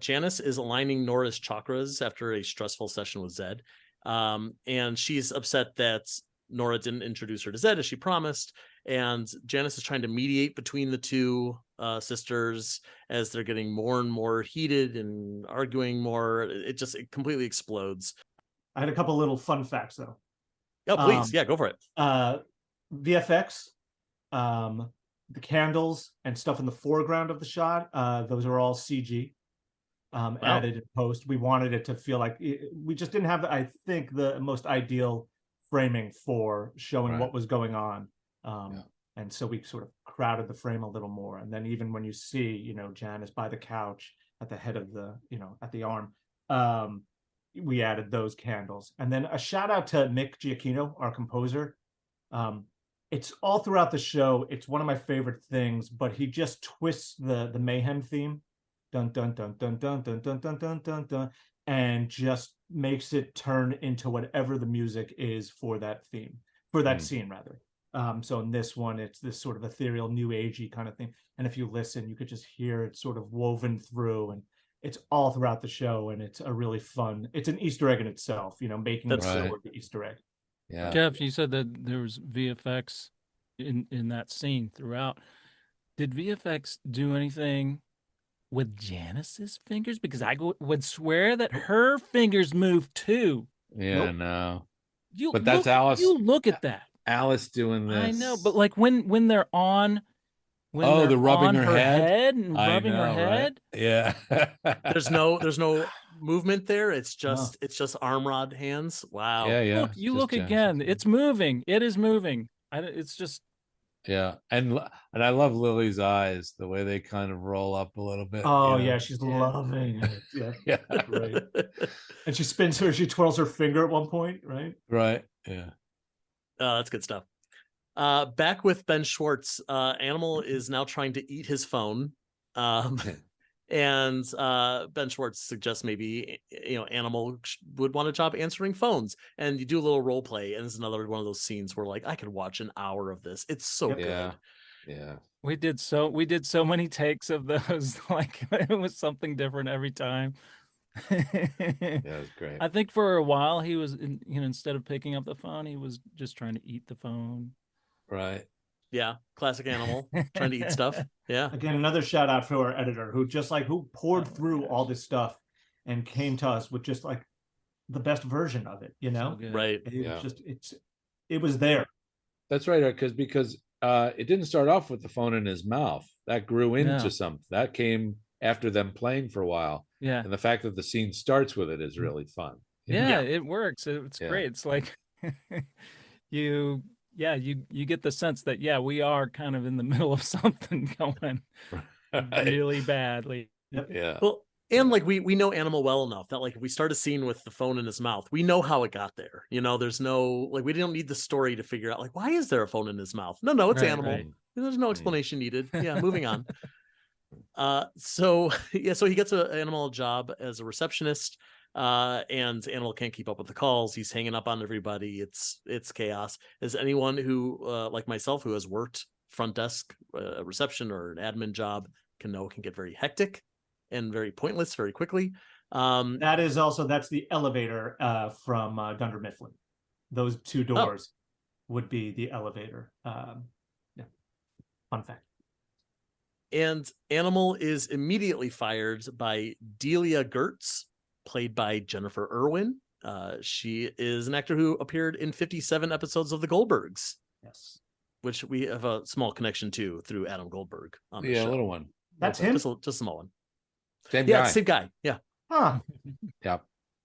Janice is aligning Nora's chakras after a stressful session with Zed. And she's upset that Nora didn't introduce her to Zed as she promised. And Janice is trying to mediate between the two sisters as they're getting more and more heated and arguing more. It completely explodes. I had a couple little fun facts though. Oh, please. Yeah, go for it. VFX, the candles and stuff in the foreground of the shot, those are all CG, Wow. added in post. We wanted it to feel like we just didn't have, I think, the most ideal framing for showing Right. what was going on. And so we sort of crowded the frame a little more. And then even when you see, Janice by the couch at the head of the, at the arm, we added those candles. And then a shout out to Mick Giacchino, our composer. It's all throughout the show. It's one of my favorite things, but he just twists the Mayhem theme, dun dun dun dun dun dun dun dun dun dun dun, and just makes it turn into whatever the music is for that theme, for that scene rather. So in this one, it's this sort of ethereal, new agey kind of thing. And if you listen, you could just hear it sort of woven through, and it's all throughout the show. And it's a really fun. It's an Easter egg in itself, making the Right. sword the Easter egg. Yeah. Jeff, you said that there was VFX in that scene throughout. Did VFX do anything with Janice's fingers? Because I would swear that her fingers moved too. Yeah. Nope. No. You But that's look, Alice. You look at that. Alice doing this. I know, but like when they're on, they're the rubbing on her head? and I rubbing her know, right? head. Yeah. There's no movement there. It's just arm rod hands. Wow. Yeah. Look, you Just look Janice's again. hand. It's moving. It is moving. It's just Yeah, and I love Lily's eyes, the way they kind of roll up a little bit. Oh yeah, she's loving it. Yeah, Yeah. great. And she twirls her finger at one point, right? Right. Yeah. That's good stuff. Back with Ben Schwartz, Animal is now trying to eat his phone. And Ben Schwartz suggests maybe Animal would want a job answering phones, and you do a little role play, and it's another one of those scenes where like I could watch an hour of this. It's so good. Yeah. we did so many takes of those. Like it was something different every time. Yeah, it was great. I think for a while he was instead of picking up the phone, he was just trying to eat the phone. Right. Yeah, classic Animal trying to eat stuff. Yeah. Again, another shout out for our editor who poured through all this stuff and came to us with just like the best version of it, So right. It was there. That's right, because it didn't start off with the phone in his mouth. That grew into something. That came after them playing for a while. Yeah. And the fact that the scene starts with it is really fun. Yeah, it works. It's great. It's like you get the sense that we are kind of in the middle of something going really badly. Yep. Yeah. Well, and like we know Animal well enough that like if we start a scene with the phone in his mouth, we know how it got there. There's no like we don't need the story to figure out like why is there a phone in his mouth? No, it's Animal. Right. There's no explanation needed. Yeah, moving on. So he gets an Animal job as a receptionist. And Animal can't keep up with the calls. He's hanging up on everybody. It's chaos. As anyone who, like myself, who has worked front desk, reception, or an admin job can get very hectic and very pointless very quickly. That's the elevator from Dunder Mifflin. Those two doors would be the elevator. Fun fact. And Animal is immediately fired by Delia Gertz, played by Jennifer Irwin. She is an actor who appeared in 57 episodes of The Goldbergs. Yes. Which we have a small connection to through Adam Goldberg on the show. A little one. That's him? Just a small one. Same guy. Same guy. Yeah. Huh. Yeah.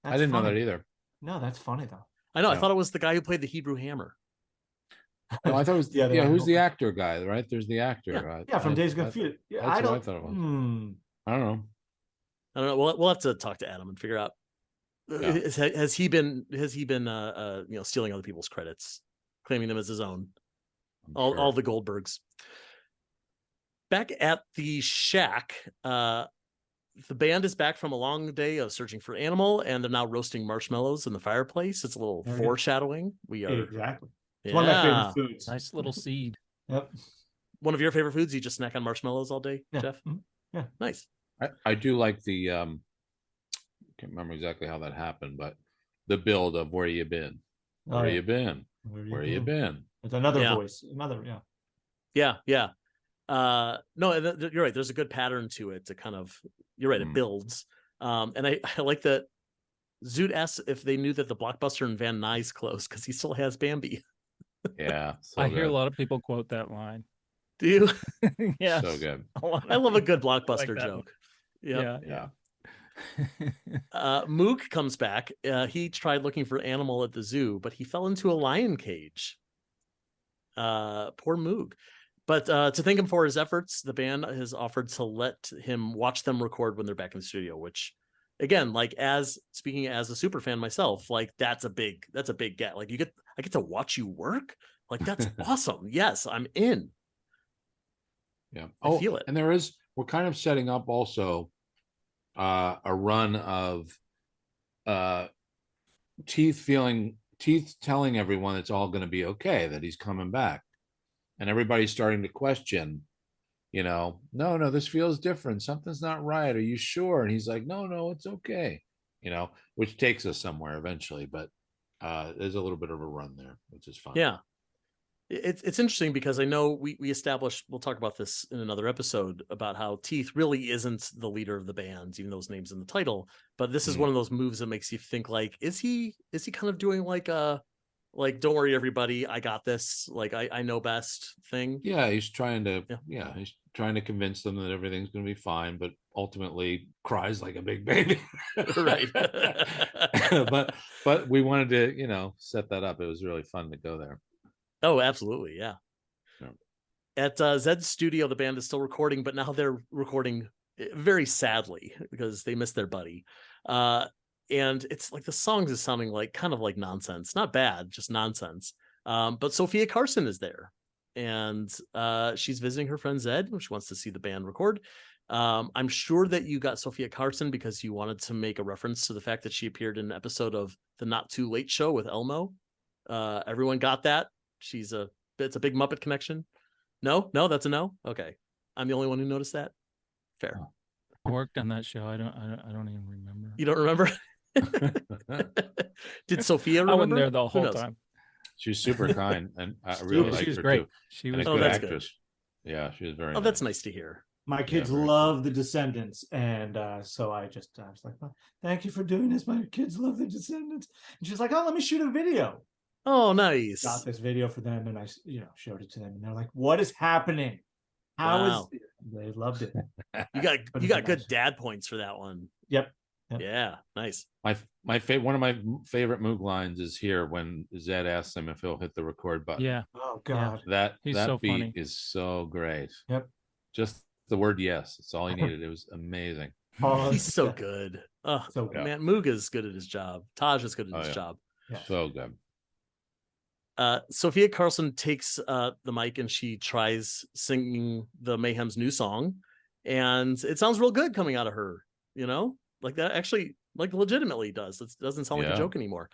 That's I didn't know funny. that either. No, that's funny though. I know. Yeah. I thought it was the guy who played the Hebrew Hammer. No, I thought it was Yeah, yeah. Who's the actor guy? Right? There's the actor. Yeah, from Days Gone Future. Yeah, That's I what I don't. thought it was. Hmm. I don't know. I don't know. We'll have to talk to Adam and figure out. Yeah. Has he been stealing other people's credits, claiming them as his own? All the Goldbergs. Back at the shack, the band is back from a long day of searching for animal, and they're now roasting marshmallows in the fireplace. It's a little foreshadowing. We are exactly. It's one of my favorite foods. Nice little seed. Yep. One of your favorite foods? You just snack on marshmallows all day, Jeff? Mm-hmm. Yeah. Nice. I do like the can't remember exactly how that happened, but the build of where you been, where you been, where you been. It's another voice, yeah. No, you're right. There's a good pattern to it. To kind of, you're right. It builds, and I like that. Zoot asks if they knew that the Blockbuster in Van Nuys closed because he still has Bambi. Yeah, I hear a lot of people quote that line. Do you? Yeah, so good. I love a good Blockbuster joke. Yeah. Mook comes back. He tried looking for animal at the zoo, but he fell into a lion cage. Poor Mook. But to thank him for his efforts, the band has offered to let him watch them record when they're back in the studio, which again, like speaking as a super fan myself, like that's a big get. Like I get to watch you work. Like that's awesome. Yes, I'm in. Yeah. I feel it. And we're kind of setting up also a run of Teeth telling everyone it's all going to be okay, that he's coming back. And everybody's starting to question, no, this feels different. Something's not right. Are you sure? And he's like, no, it's okay. Which takes us somewhere eventually, but there's a little bit of a run there, which is fun. Yeah. It's interesting because I know we established, we'll talk about this in another episode, about how Teeth really isn't the leader of the band, even though his name's in the title. But this is one of those moves that makes you think, like, is he kind of doing like don't worry everybody, I got this, like I know best thing? Yeah, he's trying to he's trying to convince them that everything's going to be fine, but ultimately cries like a big baby. Right. but we wanted to set that up. It was really fun to go there. Oh, absolutely. Yeah. At Zed's studio, the band is still recording, but now they're recording very sadly because they missed their buddy. And it's like the songs is sounding like kind of like nonsense. Not bad, just nonsense. But Sophia Carson is there, and she's visiting her friend Zed, which wants to see the band record. I'm sure that you got Sophia Carson because you wanted to make a reference to the fact that she appeared in an episode of the Not Too Late Show with Elmo. Everyone got that. It's a big Muppet connection. No, that's a no. Okay, I'm the only one who noticed that. Fair. I worked on that show. I don't even remember. You don't remember? Did Sophia remember? I wasn't there the whole time. She was super kind, and I really liked her. She was great. Too. She was a good that's actress. Good. Yeah, she was very. Oh, that's nice to hear. My kids love The Descendants, and so I was like, well, "Thank you for doing this. My kids love The Descendants." And she's like, "Oh, let me shoot a video." Oh, nice. Got this video for them, and I showed it to them, and they're like, "What is happening? Wow. They loved it." You got good dad points for that one. Yep. Yeah, nice. One of my favorite Moog lines is here when Zed asks him if he'll hit the record button. Yeah. Oh God. That He's that so beat funny. is so great. Yep. Just the word yes. That's all he needed. It was amazing. He's so good. Oh, so good. Man, Moog is good at his job. Taj is good at his job. Yeah. So good. Sophia Carlson takes the mic and she tries singing the Mayhem's new song, and it sounds real good coming out of her. Like that actually, like legitimately does. It doesn't sound like a joke anymore.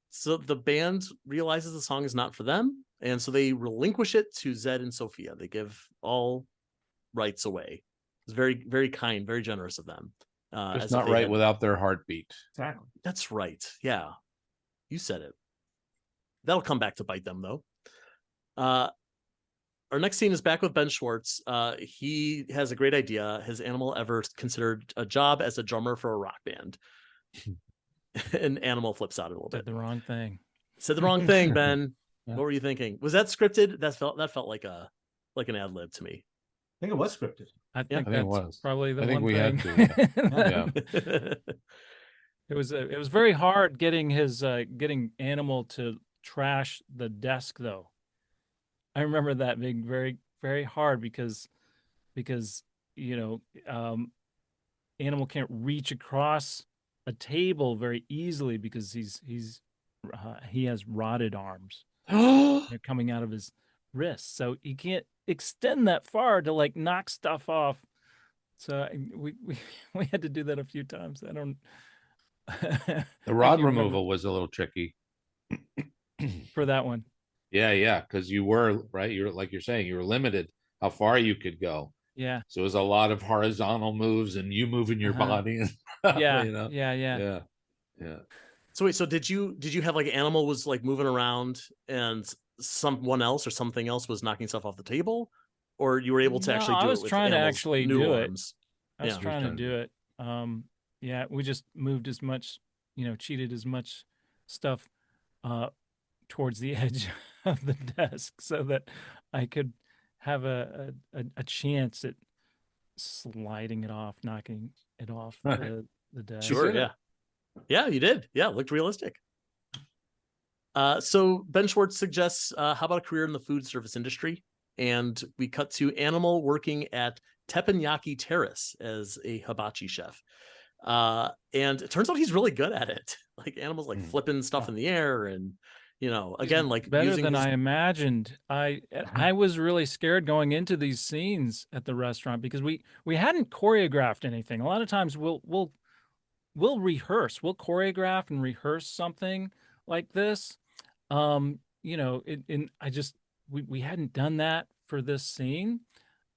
So the band realizes the song is not for them, and so they relinquish it to Zed and Sophia. They give all rights away. It's very, very kind, very generous of them. It's not right without their heartbeat. Exactly. That's right. Yeah, you said it. That'll come back to bite them, though. Our next scene is back with Ben Schwartz. He has a great idea. Has Animal ever considered a job as a drummer for a rock band? And Animal flips out a little bit. Said the wrong thing. Said the wrong thing, Ben. Yeah. What were you thinking? Was that scripted? That felt like an ad lib to me. I think it was scripted. I think it that's was. probably the I think one we thing. had to. It was very hard getting Animal to trash the desk though. I remember that being very, very hard because Animal can't reach across a table very easily because he has rotted arms. They're coming out of his wrists, so he can't extend that far to like knock stuff off. So we had to do that a few times. I don't. The rod removal was a little tricky for that one. Yeah, because you were right. You're like you're saying, you were limited how far you could go. Yeah. So it was a lot of horizontal moves and you moving your body and stuff, yeah, you know? yeah. So wait, so did you have like Animal was like moving around and someone else or something else was knocking stuff off the table, or you were able to actually do it? I was trying to actually do it. I was yeah. trying to do it. Yeah, we just moved as much, cheated as much stuff towards the edge of the desk so that I could have a chance at sliding it off, knocking it off the desk. Sure, yeah. Yeah, you did. Yeah, it looked realistic. So Ben Schwartz suggests, how about a career in the food service industry? And we cut to Animal working at Teppanyaki Terrace as a hibachi chef. And it turns out he's really good at it. Like Animal's like flipping stuff in the air and, again, like better than I imagined. I was really scared going into these scenes at the restaurant because we hadn't choreographed anything. A lot of times we'll rehearse, we'll choreograph and rehearse something like this. We hadn't done that for this scene,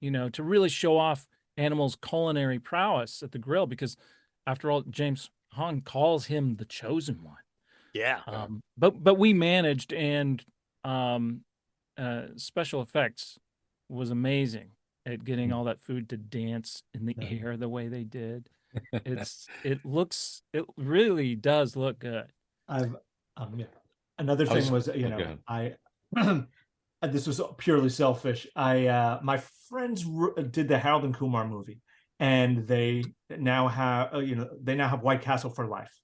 to really show off Animal's culinary prowess at the grill, because after all, James Hong calls him the chosen one. Yeah. But we managed, and special effects was amazing at getting all that food to dance in the air the way they did. It really does look good. Another thing was, this was purely selfish. My friends did the Harold and Kumar movie, and they now have White Castle for life.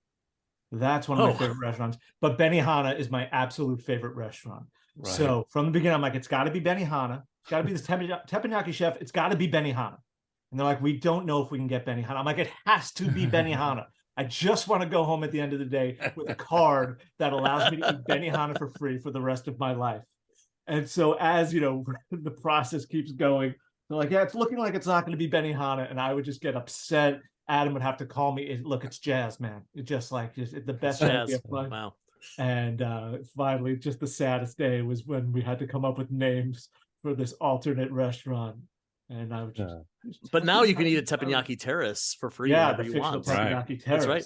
That's one of my favorite restaurants. But Benihana is my absolute favorite restaurant. Right. So from the beginning, I'm like, it's got to be Benihana. It's got to be this teppanyaki chef. It's got to be Benihana. And they're like, we don't know if we can get Benihana. I'm like, it has to be Benihana. I just want to go home at the end of the day with a card that allows me to eat Benihana for free for the rest of my life. And so as, the process keeps going, they're like, yeah, it's looking like it's not going to be Benihana. And I would just get upset. Adam would have to call me. Look, it's jazz, man. It's just the best idea. Wow. And finally, just the saddest day was when we had to come up with names for this alternate restaurant. And I would just but now you can eat at Teppanyaki Terrace for free. Yeah, the you want. Teppanyaki Terrace. That's right.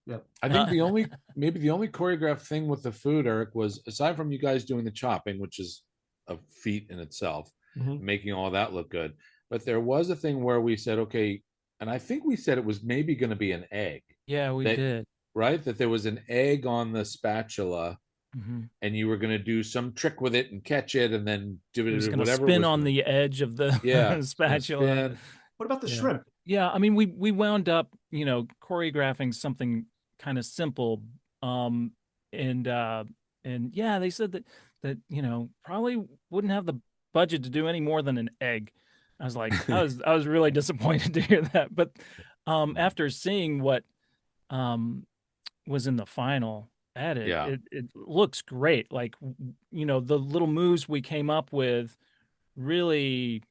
Yep. I think the only choreographed thing with the food, Eric, was aside from you guys doing the chopping, which is a feat in itself, making all that look good. But there was a thing where we said, okay, and I think we said it was maybe going to be an egg. Yeah, we did. Right? That there was an egg on the spatula, and you were going to do some trick with it and catch it, and then do it. It was going to spin on the edge of the spatula. What about the shrimp? Yeah, I mean, we wound up, choreographing something kind of simple, and yeah, they said that probably wouldn't have the budget to do any more than an egg. I was like, I was really disappointed to hear that. But after seeing what was in the final edit, it looks great. Like, the little moves we came up with really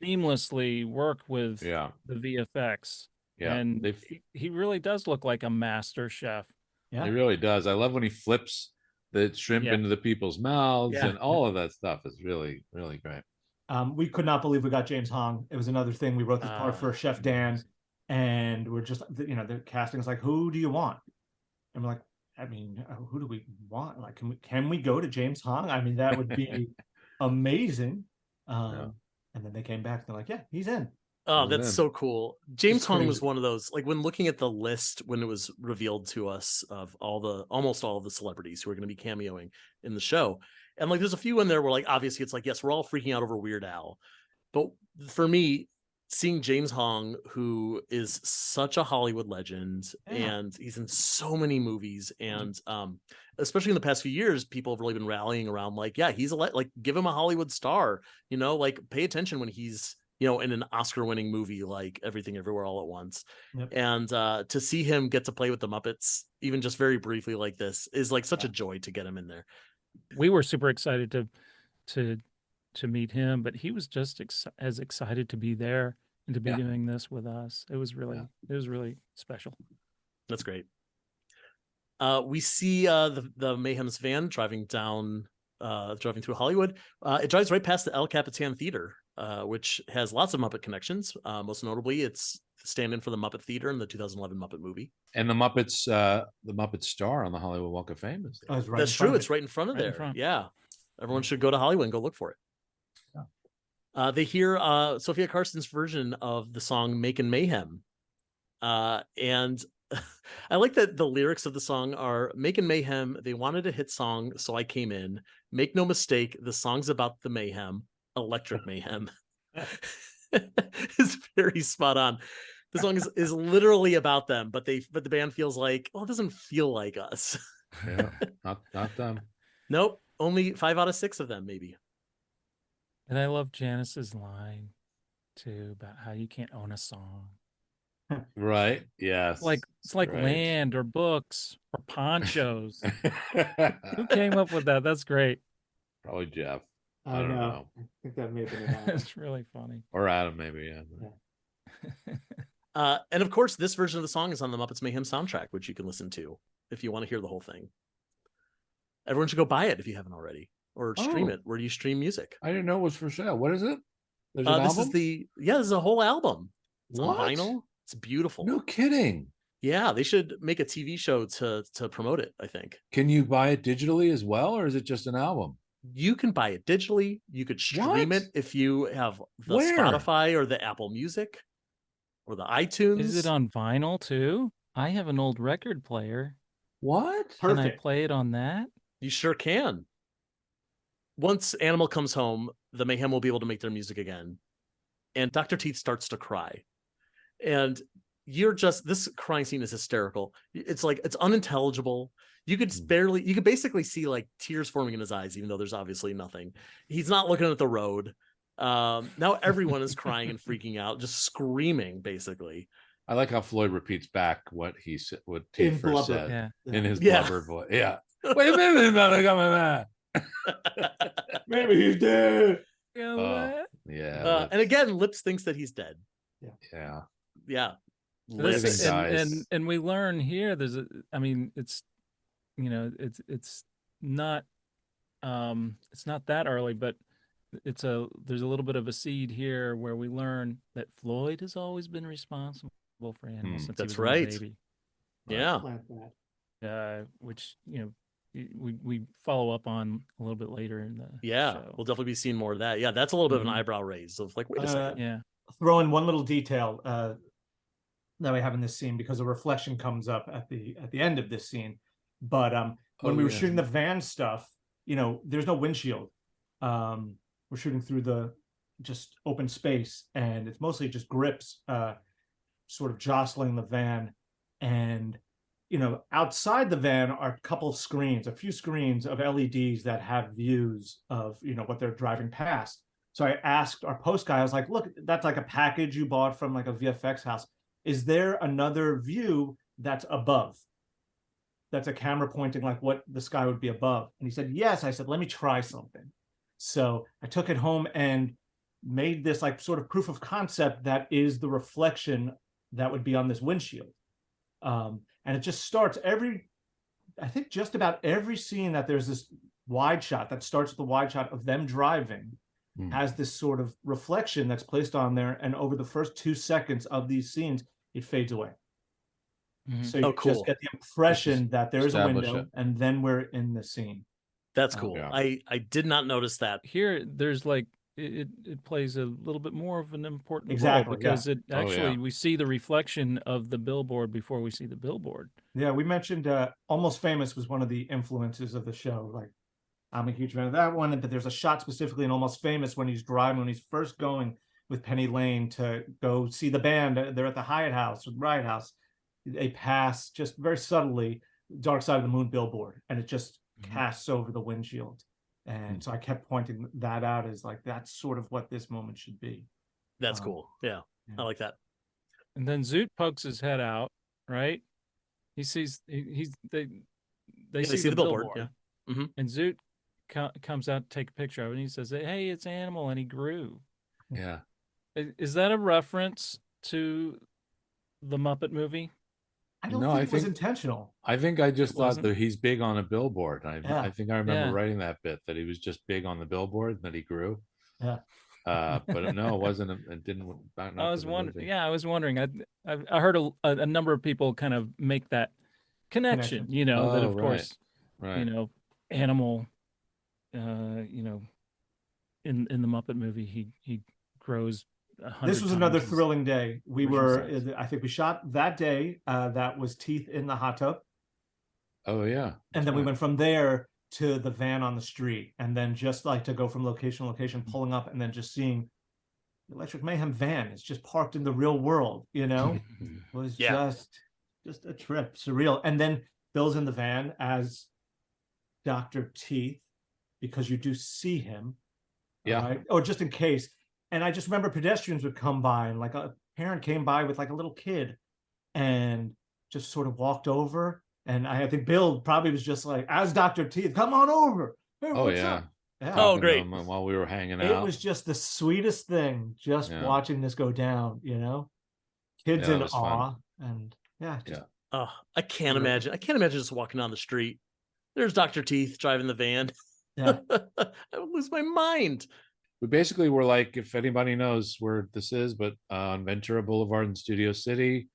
seamlessly work with the VFX. Yeah. And he really does look like a master chef. Yeah, he really does. I love when he flips the shrimp into the people's mouths and all of that stuff is really, really great. We could not believe we got James Hong. It was another thing. We wrote this part for Chef Dan, and we're just, the casting is like, who do you want? And we're like, I mean, who do we want? Like, can we go to James Hong? I mean, that would be amazing. And then they came back and they're like, yeah, he's in. Oh, that's so cool. James Hong was one of those, like when looking at the list, when it was revealed to us of almost all of the celebrities who are going to be cameoing in the show. And like, there's a few in there where like, obviously it's like, yes, we're all freaking out over Weird Al. But for me, seeing James Hong, who is such a Hollywood legend, and he's in so many movies, and especially in the past few years, people have really been rallying around like, yeah, he's like, give him a Hollywood star, you know, like pay attention when he's, you know, in an Oscar-winning movie like Everything Everywhere All at Once. And to see him get to play with the Muppets, even just very briefly like this, is like such a joy to get him in there. We were super excited to meet him, but he was just as excited to be there and to be doing this with us. It was really special. That's great. We see the Mayhem's van driving through Hollywood. It drives right past the El Capitan Theater, which has lots of Muppet connections. Most notably, it's stand-in for the Muppet Theater in the 2011 Muppet movie. And the Muppets star on the Hollywood Walk of Fame is there. That's true. It's right in front of there. Yeah. Everyone should go to Hollywood and go look for it. They hear Sophia Carson's version of the song Makin' Mayhem. And I like that the lyrics of the song are Makin' Mayhem. They wanted a hit song, so I came in. Make no mistake, the song's about the mayhem. Electric Mayhem. It's very spot on. The song is literally about them, but the band feels like, well, it doesn't feel like us. Yeah, not them. Nope. Only 5 out of 6 of them, maybe. And I love Janice's line too about how you can't own a song. Right. Yes. It's like land or books or ponchos. Who came up with that? That's great. Probably Jeff. I don't know. I think that may have been Adam. That's really funny. Or Adam, maybe. Yeah. And of course, this version of the song is on the Muppets Mayhem soundtrack, which you can listen to if you want to hear the whole thing. Everyone should go buy it if you haven't already, or stream it. Where do you stream music? I didn't know it was for sale. What is it? This is this is a whole album. It's What? on vinyl. It's beautiful. No kidding. Yeah, they should make a TV show to promote it, I think. Can you buy it digitally as well, or is it just an album? You can buy it digitally. You could stream What? it if you have the Where? Spotify or the Apple Music or the iTunes. Is it on vinyl too? I have an old record player. What? Can I Perfect. play it on that? You sure can. Once Animal comes home, the Mayhem will be able to make their music again. And Dr. Teeth starts to cry. And this crying scene is hysterical. It's like, it's unintelligible. You could basically see like tears forming in his eyes, even though there's obviously nothing. He's not looking at the road. Now everyone is crying and freaking out, just screaming, basically. I like how Floyd repeats back what Teeth first said in his blubber voice. Yeah. Wait a minute, I got my man. Maybe he's dead. Yeah. And again, Lips thinks that he's dead. Yeah. Yeah. And we learn here it's not that early, but there's a little bit of a seed here where we learn that Floyd has always been responsible for animals since that's he was a right. baby. Yeah. Which we follow up on a little bit later in the show. We'll definitely be seeing more of that. Yeah, that's a little bit of an eyebrow raise of like, wait a second. Yeah. Throw in one little detail that we have in this scene, because a reflection comes up at the end of this scene. But when we were shooting the van stuff, there's no windshield. We're shooting through the just open space, and it's mostly just grips sort of jostling the van. And outside the van are a few screens of LEDs that have views of what they're driving past. So I asked our post guy, I was like, look, that's like a package you bought from like a VFX house. Is there another view that's above? That's a camera pointing like what the sky would be above. And he said, yes. I said, let me try something. So I took it home and made this like sort of proof of concept that is the reflection that would be on this windshield. And it just starts I think just about every scene that there's this wide shot that starts with the wide shot of them driving has this sort of reflection that's placed on there. And over the first 2 seconds of these scenes, it fades away. So you just get the impression that there is a window and then we're in the scene. That's cool. I did not notice that. Here, there's like, it plays a little bit more of an important role because it actually we see the reflection of the billboard before we see the billboard. Yeah, we mentioned Almost Famous was one of the influences of the show. Like, I'm a huge fan of that one, but there's a shot specifically in Almost Famous when he's driving, when he's first going with Penny Lane to go see the band. They're at the Hyatt House or the Riot House. They pass just very subtly Dark Side of the Moon billboard, and it just casts over the windshield. And so I kept pointing that out as like, that's sort of what this moment should be. That's cool. Yeah, I like that. And then Zoot pokes his head out, right? He sees they see the billboard. Yeah. And Zoot comes out to take a picture of it, and he says, "Hey, it's Animal, and he grew." Yeah. Is that a reference to the Muppet movie? I don't think it was intentional. I think I just thought that he's big on a billboard. I think I remember writing that bit, that he was just big on the billboard and that he grew. Yeah. But no, it wasn't. It didn't. I was wondering. Yeah, I was wondering. I heard a number of people kind of make that connection. You know, that of course, you know, Animal, you know, in the Muppet movie, he grows. This was another thrilling day. We were, I think we shot that day. That was Teeth in the hot tub. Oh yeah. And then we went from there to the van on the street, and then just like to go from location to location, pulling up, and then just seeing the Electric Mayhem van is just parked in the real world. You know, it was just a trip, surreal. And then Bill's in the van as Dr. Teeth, because you do see him. Yeah. Right? Or just in case. And I just remember pedestrians would come by, and like a parent came by with like a little kid and just sort of walked over. And I think Bill probably was just like, as Dr. Teeth, come on over. Hey, what's up? Yeah. Oh, great. While we were hanging out. It was just the sweetest thing, just watching this go down, you know? Kids in awe. Fun. And Oh, I can't imagine. I can't imagine just walking down the street. There's Dr. Teeth driving the van. Yeah. I would lose my mind. We basically were like, if anybody knows where this is, but on Ventura Boulevard in Studio City,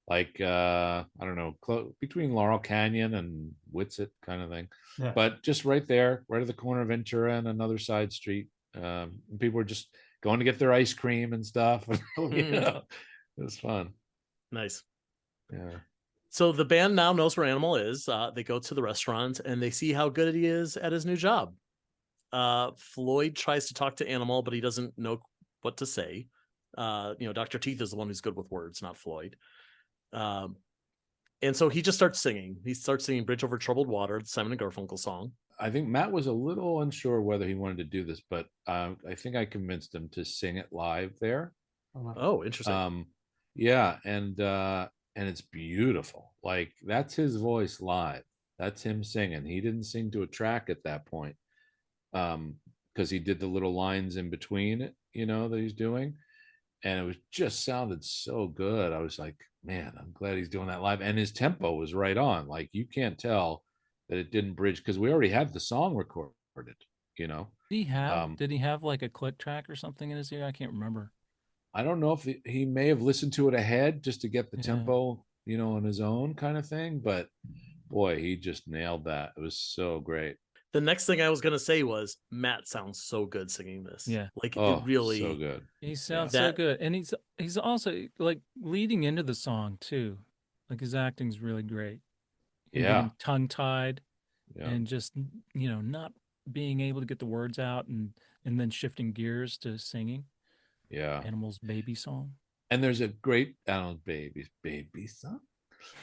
like I don't know, between Laurel Canyon and Whitsett kind of thing. Yeah. But just right there, right at the corner of Ventura and another side street. People were just going to get their ice cream and stuff. You know, it was fun. Nice. Yeah. So the band now knows where Animal is. They go to the restaurant and they see how good he is at his new job. Floyd tries to talk to Animal, but he doesn't know what to say. You know, Dr. Teeth is the one who's good with words, not Floyd. And so he just starts singing. He starts singing Bridge Over Troubled Water, the Simon and Garfunkel song. I think Matt was a little unsure whether he wanted to do this, but I think I convinced him to sing it live there. Oh, interesting. Yeah, and it's beautiful. Like, that's his voice live. That's him singing. He didn't sing to a track at that point, because he did the little lines in between it, you know, that he's doing, and it was just sounded so good. I was like, man, I'm glad he's doing that live. And his tempo was right on. Like, you can't tell that it didn't bridge, because we already had the song recorded, you know. Did he have like a click track or something in his ear? I can't remember. I don't know if he may have listened to it ahead just to get the tempo, you know, on his own kind of thing. But boy, he just nailed that. It was so great. The next thing I was going to say was, Matt sounds so good singing this. Yeah. Like, it really. So good. He sounds so good. And he's also like leading into the song too. Like, his acting's really great. Being tongue-tied and just, you know, not being able to get the words out and then shifting gears to singing. Yeah. Animal's baby song. And there's a great Animal's baby song.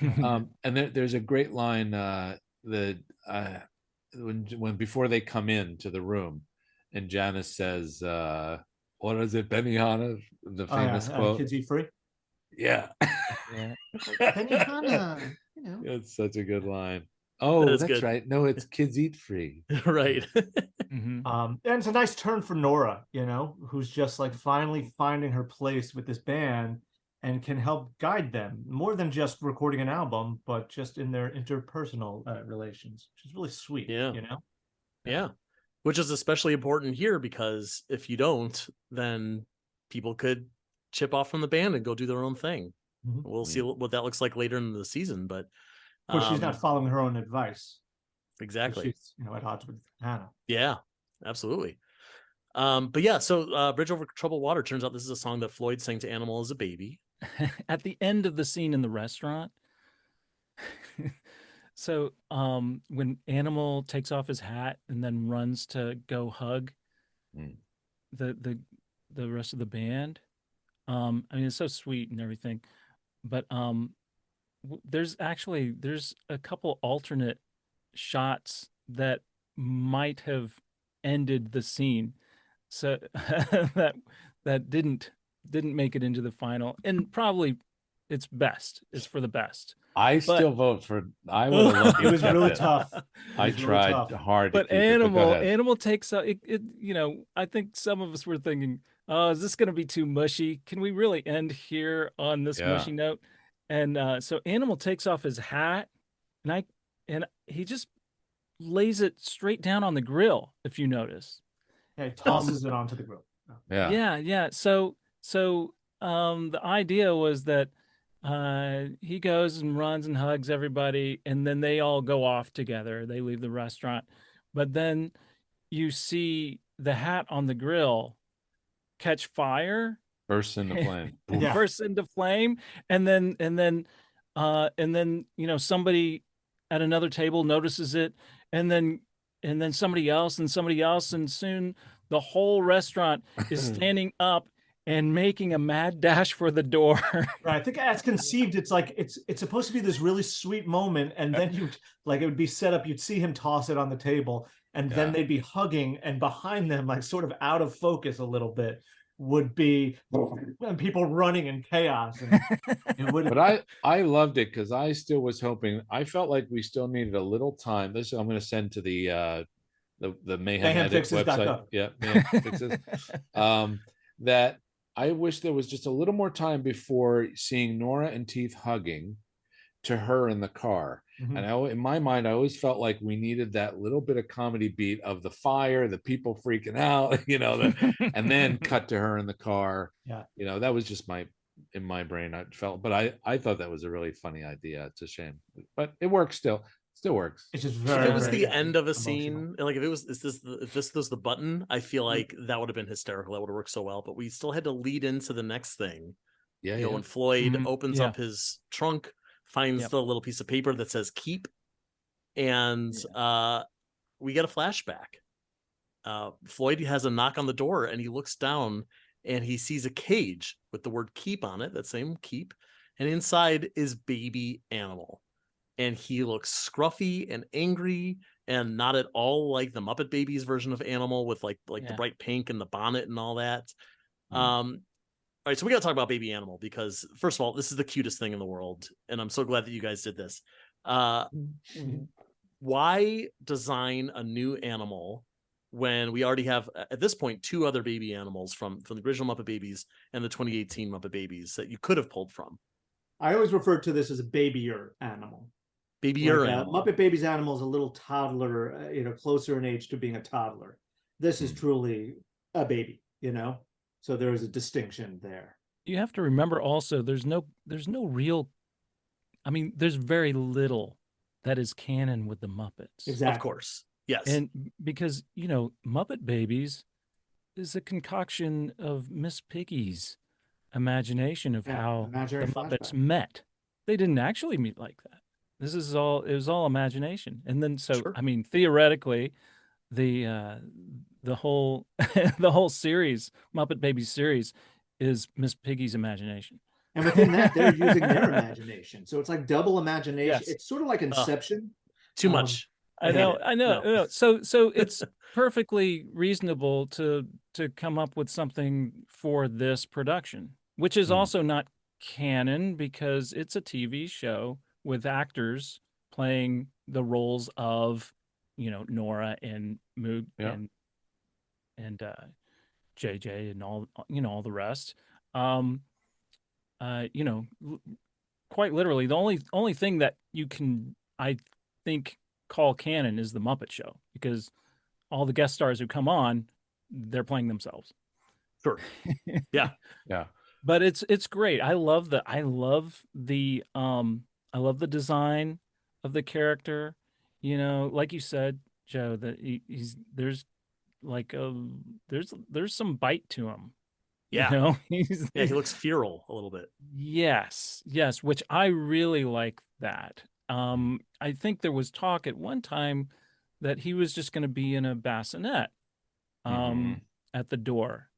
And there's a great line that when before they come into the room, and Janice says, what is it, Benihana, the famous quote, kids eat free. Yeah. Benihana, you know. It's such a good line. Oh, that's good. Right. No, it's kids eat free. Right. And it's a nice turn for Nora, you know, who's just like finally finding her place with this band and can help guide them more than just recording an album, but just in their interpersonal relations, which is really sweet. Yeah. You know? Yeah. Which is especially important here, because if you don't, then people could chip off from the band and go do their own thing. We'll see what that looks like later in the season, but of course, she's not following her own advice. Exactly. She's, you know, at odds with Hannah. Yeah, absolutely. But yeah, so Bridge Over Troubled Water, turns out this is a song that Floyd sang to Animal as a baby. At the end of the scene in the restaurant. So when Animal takes off his hat and then runs to go hug the the rest of the band. I mean, it's so sweet and everything, but there's a couple alternate shots that might have ended the scene, so that didn't make it into the final, and probably it's for the best. I still vote for. I would have loved. It was really tough. I tried hard to But keep it. But go ahead. Animal takes it. I think some of us were thinking, "Oh, is this going to be too mushy? Can we really end here on this mushy note?" And so Animal takes off his hat, and he just lays it straight down on the grill. If you notice, Yeah, he tosses it onto the grill. Yeah. So the idea was that he goes and runs and hugs everybody, and then they all go off together. They leave the restaurant, but then you see the hat on the grill catch fire, bursts into flame. bursts into flame, and then somebody at another table notices it, and then somebody else, and soon the whole restaurant is standing up and making a mad dash for the door. Right. I think as conceived, it's like it's supposed to be this really sweet moment, and then it would be set up. You'd see him toss it on the table, and then they'd be hugging, and behind them, like sort of out of focus a little bit, would be and people running in chaos. And it would. But I loved it because I still was hoping. I felt like we still needed a little time. This I'm going to send to the Mayhem Edit website. Yeah, Mayhem Fixes. That I wish there was just a little more time before seeing Nora and Teeth hugging to her in the car. Mm-hmm. And in my mind, I always felt like we needed that little bit of comedy beat of the fire, the people freaking out, and then cut to her in the car. Yeah. That was just in my brain. I felt, but I thought that was a really funny idea. It's a shame, but it works still. Still works. It's just if it was the end of a scene, like if this was the button, I feel like that would have been hysterical. That would have worked so well. But we still had to lead into the next thing. When Floyd opens up his trunk, finds the little piece of paper that says "keep," and we get a flashback. Floyd has a knock on the door, and he looks down, and he sees a cage with the word "keep" on it. That same "keep," and inside is baby Animal. And he looks scruffy and angry and not at all like the Muppet Babies version of Animal with like the bright pink and the bonnet and all that. All right, so we got to talk about baby Animal because, first of all, this is the cutest thing in the world. And I'm so glad that you guys did this. Why design a new animal when we already have, at this point, 2 other baby animals from the original Muppet Babies and the 2018 Muppet Babies that you could have pulled from? I always refer to this as a babyer animal. Muppet Babies animal is a little toddler, closer in age to being a toddler. This is truly a baby, so there is a distinction there. You have to remember also there's no real, there's very little that is canon with the Muppets. Exactly. Of course. Yes. And because, Muppet Babies is a concoction of Miss Piggy's imagination of how the Muppets met. They didn't actually meet like that. It was all imagination. And then theoretically the whole the whole series, Muppet Babies series, is Miss Piggy's imagination. And within that, they're using their imagination. So it's like double imagination. Yes. It's sort of like Inception. Too much. I know. No. So it's perfectly reasonable to come up with something for this production, which is also not canon because it's a TV show with actors playing the roles of, Nora and Moog and JJ and all the rest. Quite literally, the only thing that you can, I think, call canon is the Muppet Show, because all the guest stars who come on, they're playing themselves. Sure. Yeah. Yeah. But it's great. I love the design of the character. Like you said, Joe, that there's some bite to him. Yeah. He looks feral a little bit. Yes, which I really like that. I think there was talk at one time that he was just going to be in a bassinet at the door.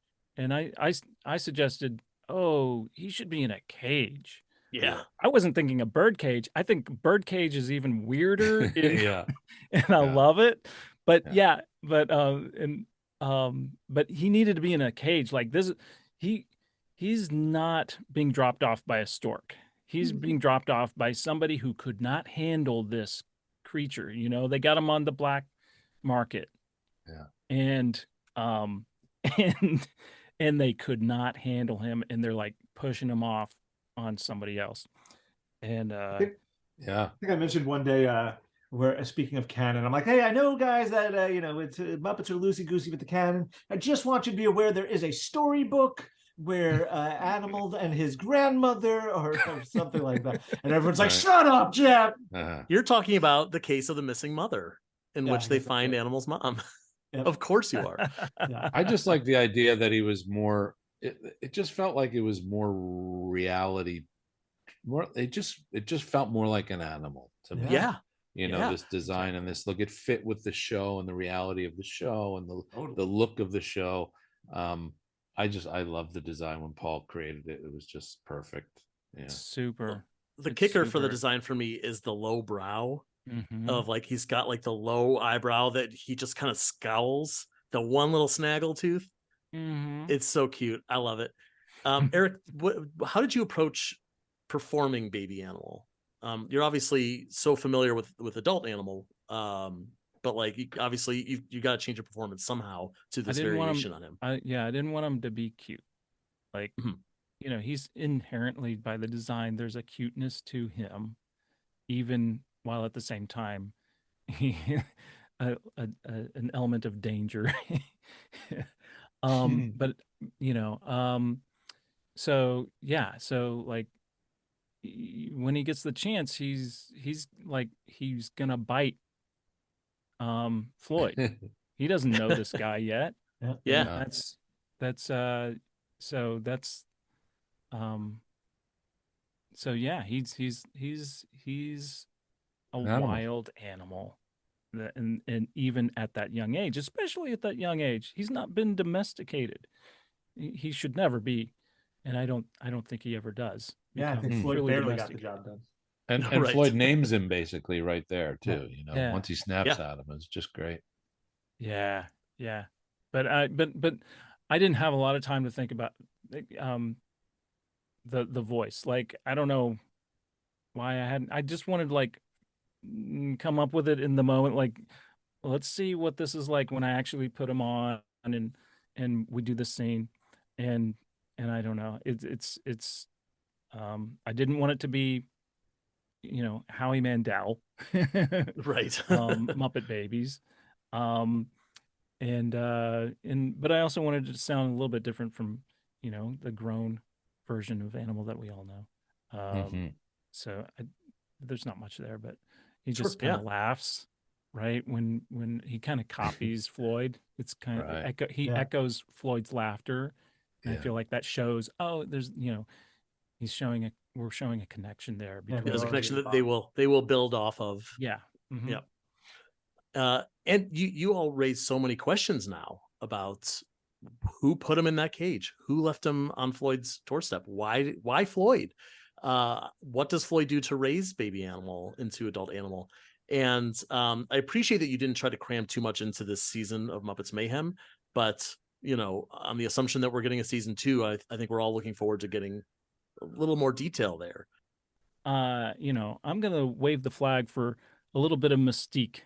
I suggested, oh, he should be in a cage. Yeah. I wasn't thinking a bird cage. I think bird cage is even weirder. Yeah. And I love it. But Yeah. but he needed to be in a cage like this. He's not being dropped off by a stork. He's being dropped off by somebody who could not handle this creature. They got him on the black market. Yeah. And and they could not handle him, and they're like pushing him off on somebody else. And I think I mentioned one day where speaking of canon, I'm like, hey, I know guys that it's Muppets are loosey goosey with the canon. I just want you to be aware there is a storybook where Animal and his grandmother or something like that, and everyone's like, shut up, Jeff. You're talking about the case of the missing mother, in which they find Animal's mom. Yep. Of course you are. Yeah. I just like the idea that he was more. It just felt like it was more reality. It just felt more like an animal to me. Yeah. This design and this look, it fit with the show and the reality of the show and the look of the show. I love the design when Paul created it. It was just perfect. Yeah. Super. The kicker for the design for me is the low brow. Of like, he's got like the low eyebrow that he just kind of scowls, the one little snaggle tooth. It's so cute. I love it. Eric, how did you approach performing Baby Animal? You're obviously so familiar with adult Animal, but like obviously you got to change your performance somehow to this variation on him. I didn't want him to be cute. Like, he's inherently, by the design, there's a cuteness to him, even while at the same time an element of danger. But so like when he gets the chance, he's gonna bite Floyd. He doesn't know this guy yet. Yeah. He's a wild animal. And even at that young age, especially at that young age, he's not been domesticated. He should never be, and I don't think he ever does. Yeah, I think Floyd barely got the job done. And Floyd names him basically right there too. Once he snaps at him, it's just great. Yeah. But I didn't have a lot of time to think about the voice. Like, I don't know why I just wanted to like come up with it in the moment. Like, let's see what this is like when I actually put him on and we do the scene. And I don't know. It's I didn't want it to be, Howie Mandel, right? Muppet Babies, but I also wanted it to sound a little bit different from, the grown version of Animal that we all know. So there's not much there, but he just kind of laughs, right? When he kind of copies Floyd, it's kind of he echoes Floyd's laughter. And I feel like that shows, there's, we're showing a connection there. There's a connection that they will build off of. Yeah. And you all raised so many questions now about who put him in that cage, who left him on Floyd's doorstep, why Floyd, what does Floyd do to raise Baby Animal into adult Animal? And I appreciate that you didn't try to cram too much into this season of Muppets Mayhem, but on the assumption that we're getting a season 2, I think we're all looking forward to getting a little more detail there. I'm gonna wave the flag for a little bit of mystique.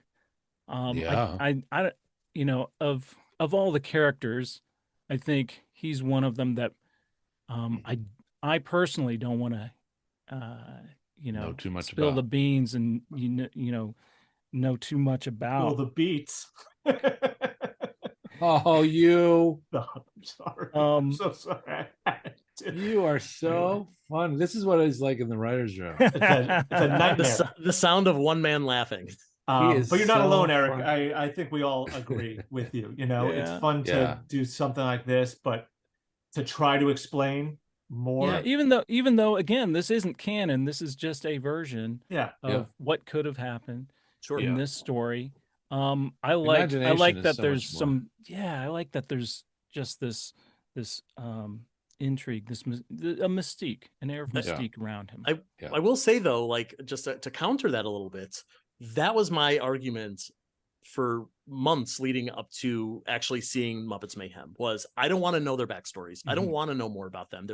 Of all the characters, I think he's one of them that I personally don't want to know too much spill about the beans and know too much about. Spill the beats. Oh, you! No, I'm sorry. I'm so sorry. You are so fun. This is what it's like in the writers' room. It's a nightmare. The sound of one man laughing. But you're not alone, Eric. I think we all agree with you. It's fun to do something like this, but to try to explain more. Yeah, even though again, this isn't canon. This is just a version of what could have happened in this story. I like that there's some. Yeah, I like that there's just this this intrigue, a mystique, an air of mystique around him. I will say though, like just to counter that a little bit, that was my argument for months leading up to actually seeing Muppets Mayhem. Was I don't want to know their backstories. I don't want to know more about them.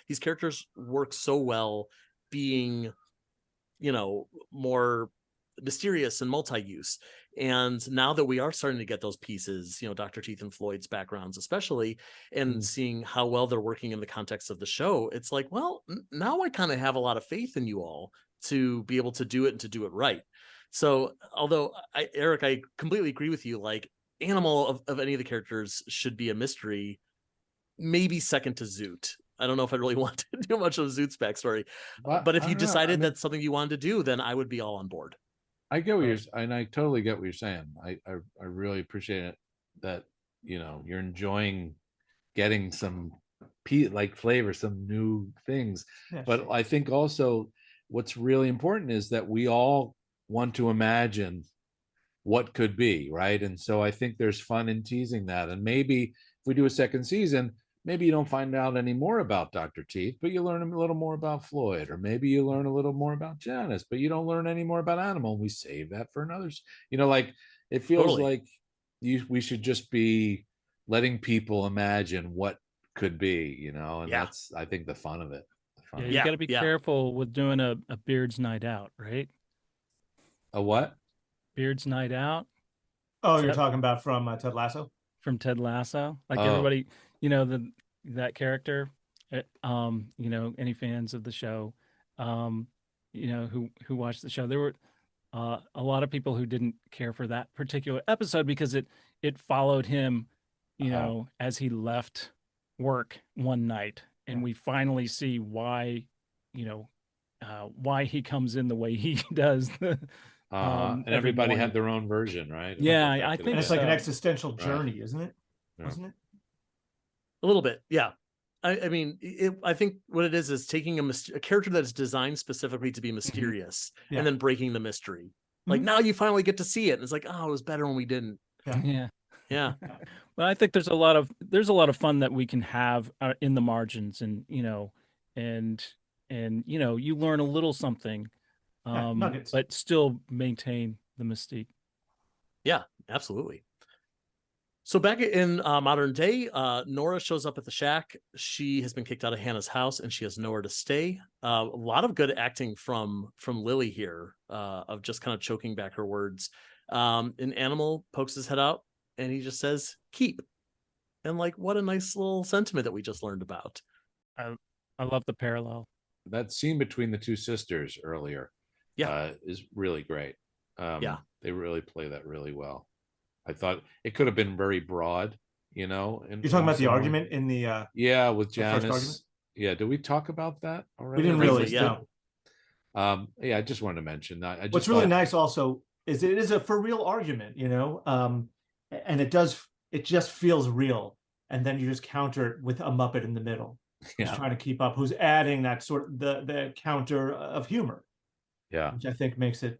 These characters work so well being, more mysterious and multi-use. And now that we are starting to get those pieces, Dr. Teeth and Floyd's backgrounds especially, and seeing how well they're working in the context of the show, it's like, well, now I kind of have a lot of faith in you all to be able to do it and to do it right. So although Eric, I completely agree with you, like animal of any of the characters should be a mystery, maybe second to Zoot. I don't know if I really want to do much of Zoot's backstory, but if you decided that's something you wanted to do, then I would be all on board. I get what and I totally get what you're saying. I really appreciate it that, you're enjoying getting some flavor, some new things. Yeah, but sure. I think also what's really important is that we all want to imagine what could be, right? And so I think there's fun in teasing that. And maybe if we do a second season, maybe you don't find out any more about Dr. Teeth, but you learn a little more about Floyd, or maybe you learn a little more about Janice, but you don't learn any more about Animal. We save that for another. It feels like we should just be letting people imagine what could be, and that's, I think, the fun of it. You got to be careful with doing a Beard's Night Out, right? A what? Beard's Night Out. Oh, you're talking about from Ted Lasso? From Ted Lasso, everybody, that character. Any fans of the show, who watched the show, there were a lot of people who didn't care for that particular episode because it followed him, as he left work one night, and we finally see why he comes in the way he does. And everybody had their own version, right? Yeah, I think it's like an existential journey, isn't it? Yeah. Wasn't it? A little bit, yeah. I mean, I think what it is taking a character that's designed specifically to be mysterious and then breaking the mystery. Like now you finally get to see it, and it's like, oh, it was better when we didn't. Yeah. Well, I think there's a lot of fun that we can have in the margins, and you learn a little something. But still maintain the mystique. Yeah, absolutely. So back in modern day, Nora shows up at the shack. She has been kicked out of Hannah's house, and she has nowhere to stay. A lot of good acting from Lily here, of just kind of choking back her words. An animal pokes his head out, and he just says, "Keep." And what a nice little sentiment that we just learned about. I love the parallel. That scene between the two sisters earlier. Is really great. They really play that really well. I thought it could have been very broad, You're talking about the argument in the with Janice. Yeah, did we talk about that already? We didn't really. I just wanted to mention that. What's really nice also is it is a for real argument, and it just feels real, and then you just counter it with a Muppet in the middle, just trying to keep up, who's adding that sort of the counter of humor. Yeah, which I think makes it,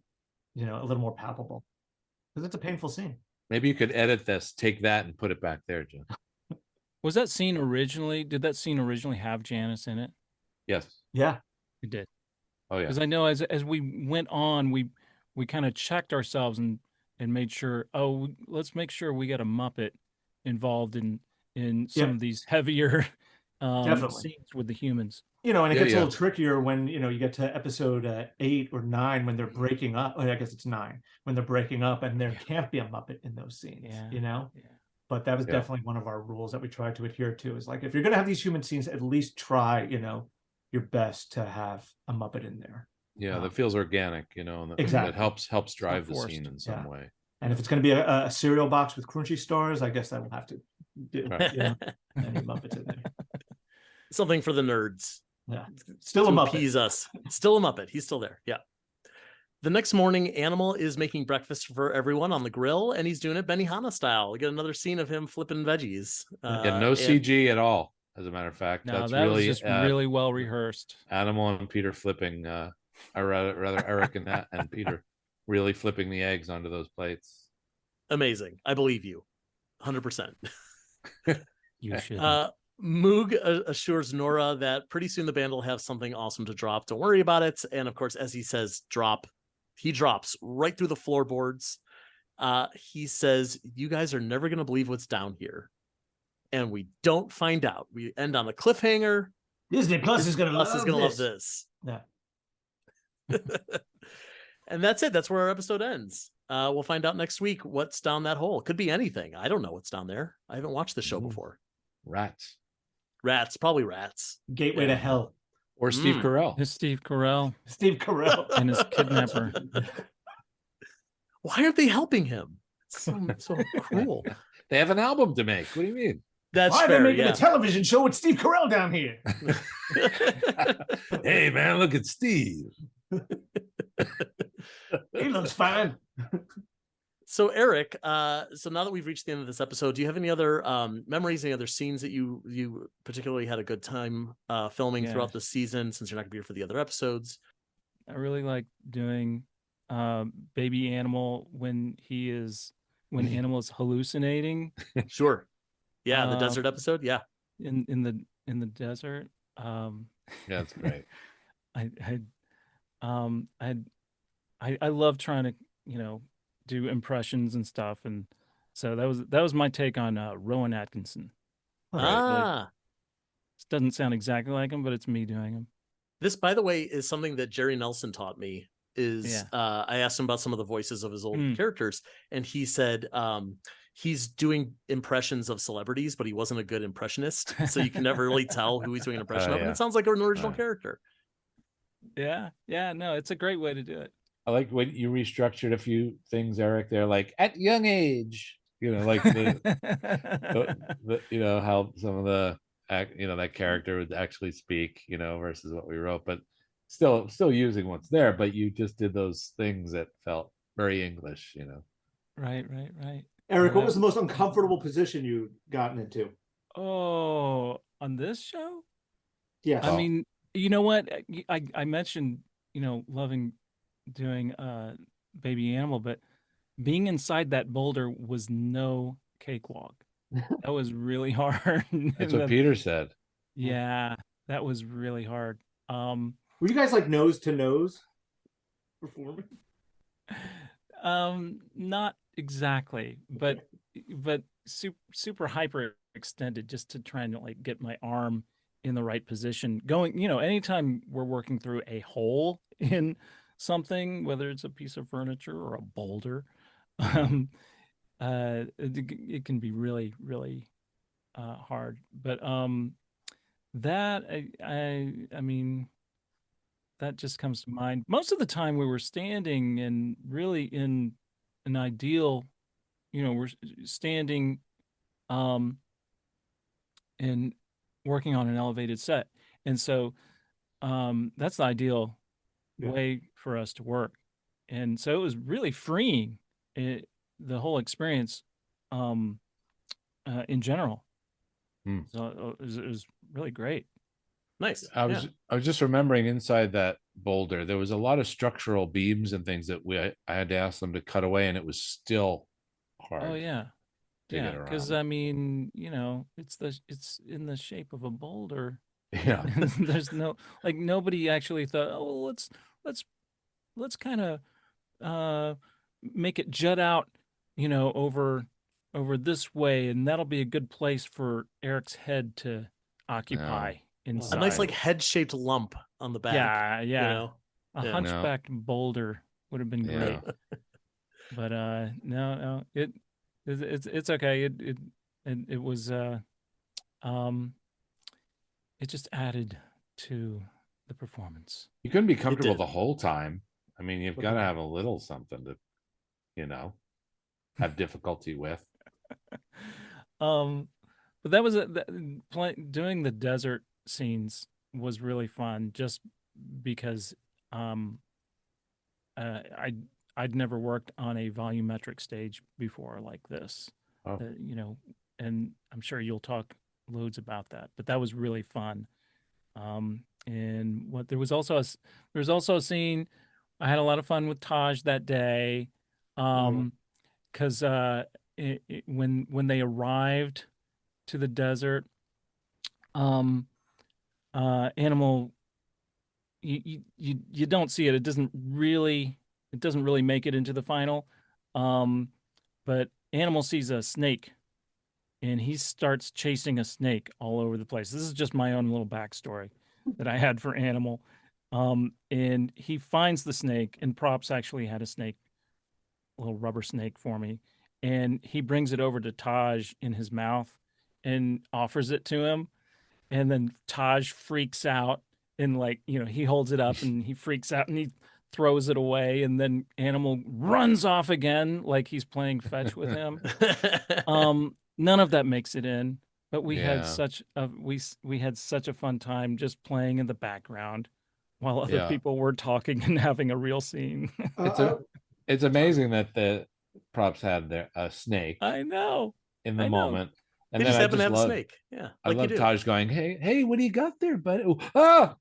a little more palpable, because it's a painful scene. Maybe you could edit this, take that, and put it back there, Jim. Was that scene originally? Did that scene originally have Janice in it? Yes. Yeah, it did. Oh yeah. Because I know as we went on, we kind of checked ourselves and made sure. Oh, let's make sure we got a Muppet involved in some of these heavier scenes with the humans. And it gets a little trickier when, you get to episode 8 or 9 when they're breaking up. I guess it's 9 when they're breaking up, and there can't be a Muppet in those scenes, Yeah. But that was definitely one of our rules that we tried to adhere to, is if you're going to have these human scenes, at least try, your best to have a Muppet in there. Yeah, that feels organic, and exactly. That helps drive the scene in some way. And if it's going to be a cereal box with crunchy stars, I guess that will have to do any Muppets in there. Something for the nerds. Yeah, still a Muppet. Appease us. Still a Muppet. He's still there. Yeah. The next morning, Animal is making breakfast for everyone on the grill, and he's doing it Benihana style. We get another scene of him flipping veggies. No CG at all, as a matter of fact. No, that was just really well rehearsed. Animal and Peter flipping, or rather Eric and Peter really flipping the eggs onto those plates. Amazing. I believe you. 100%. You should. Moog assures Nora that pretty soon the band will have something awesome to drop. Don't worry about it. And of course, as he says, drop, he drops right through the floorboards. He says, you guys are never going to believe what's down here. And we don't find out. We end on a cliffhanger. Disney Plus is going to love this. Yeah. And that's it. That's where our episode ends. We'll find out next week what's down that hole. Could be anything. I don't know what's down there. I haven't watched the show before. Rats. Probably rats. Gateway to hell. Or Steve Carell. It's Steve Carell. Steve Carell. And his kidnapper. Why aren't they helping him? So cruel. They have an album to make. What do you mean? That's Why fair, are they making a television show with Steve Carell down here? Hey, man, look at Steve. He looks fine. So Eric, so now that we've reached the end of this episode, do you have any other memories, any other scenes that you particularly had a good time filming throughout the season, since you're not gonna be here for the other episodes? I really like doing Baby Animal when Animal is hallucinating. Sure. Yeah, the desert episode. Yeah. In the desert. Yeah, that's great. I love trying to, do impressions and stuff, and so that was my take on Rowan Atkinson. Ah, It doesn't sound exactly like him, but it's me doing him. this, by the way, is something that Jerry Nelson taught me. I asked him about some of the voices of his old characters, and he said he's doing impressions of celebrities, but he wasn't a good impressionist, so you can never really tell who he's doing an impression of. And it sounds like an original character. Yeah, no, it's a great way to do it. I like when you restructured a few things, Eric. They're like at young age, like the how some of the that character would actually speak, versus what we wrote, but still using what's there. But you just did those things that felt very English, Right. Eric, what was the most uncomfortable position you've gotten into? Oh, on this show? Yes. I mean, you know what? I mentioned, loving doing Baby Animal, but being inside that boulder was no cakewalk. That was really hard. That's what Peter said. Yeah, that was really hard. Were you guys like nose to nose performing? Not exactly, but super hyper extended, just to try and like get my arm in the right position. Going, anytime we're working through a hole in something, whether it's a piece of furniture or a boulder, it can be really, really hard. But that I mean, that just comes to mind. Most of the time we were standing, and really in an ideal, we're standing and working on an elevated set. And so that's the ideal way for us to work. And so it was really freeing, the whole experience in general. So it was really great. Nice. I was just remembering, inside that boulder there was a lot of structural beams and things that I had to ask them to cut away, and it was still hard. Oh yeah, because I mean, it's in the shape of a boulder. Yeah. There's nobody actually thought, oh, let's kind of make it jut out, over this way, and that'll be a good place for Eric's head to occupy. Inside. A nice head-shaped lump on the back. Yeah. A hunchbacked boulder would have been great. But no, it's okay. It was it just added to the performance. You couldn't be comfortable the whole time. I mean, you've got to have a little something to, have difficulty with. But that was doing the desert scenes was really fun, just because I'd never worked on a volumetric stage before like this. And I'm sure you'll talk loads about that, but that was really fun. And there was also a scene. I had a lot of fun with Taj that day, because when they arrived to the desert, Animal, you don't see it. It doesn't really make it into the final. But Animal sees a snake, and he starts chasing a snake all over the place. This is just my own little backstory that I had for Animal. And he finds the snake, and Props actually had a snake, a little rubber snake for me. And he brings it over to Taj in his mouth and offers it to him. And then Taj freaks out and, like, he holds it up and he freaks out and he throws it away. And then Animal runs off again like he's playing fetch with him. None of that makes it in, but we had such a fun time just playing in the background while other people were talking and having a real scene. It's amazing that the Props had a snake. I know. In the moment. And they just happen to have a snake. Yeah. I love Taj going, hey, what do you got there, buddy? Oh, ah!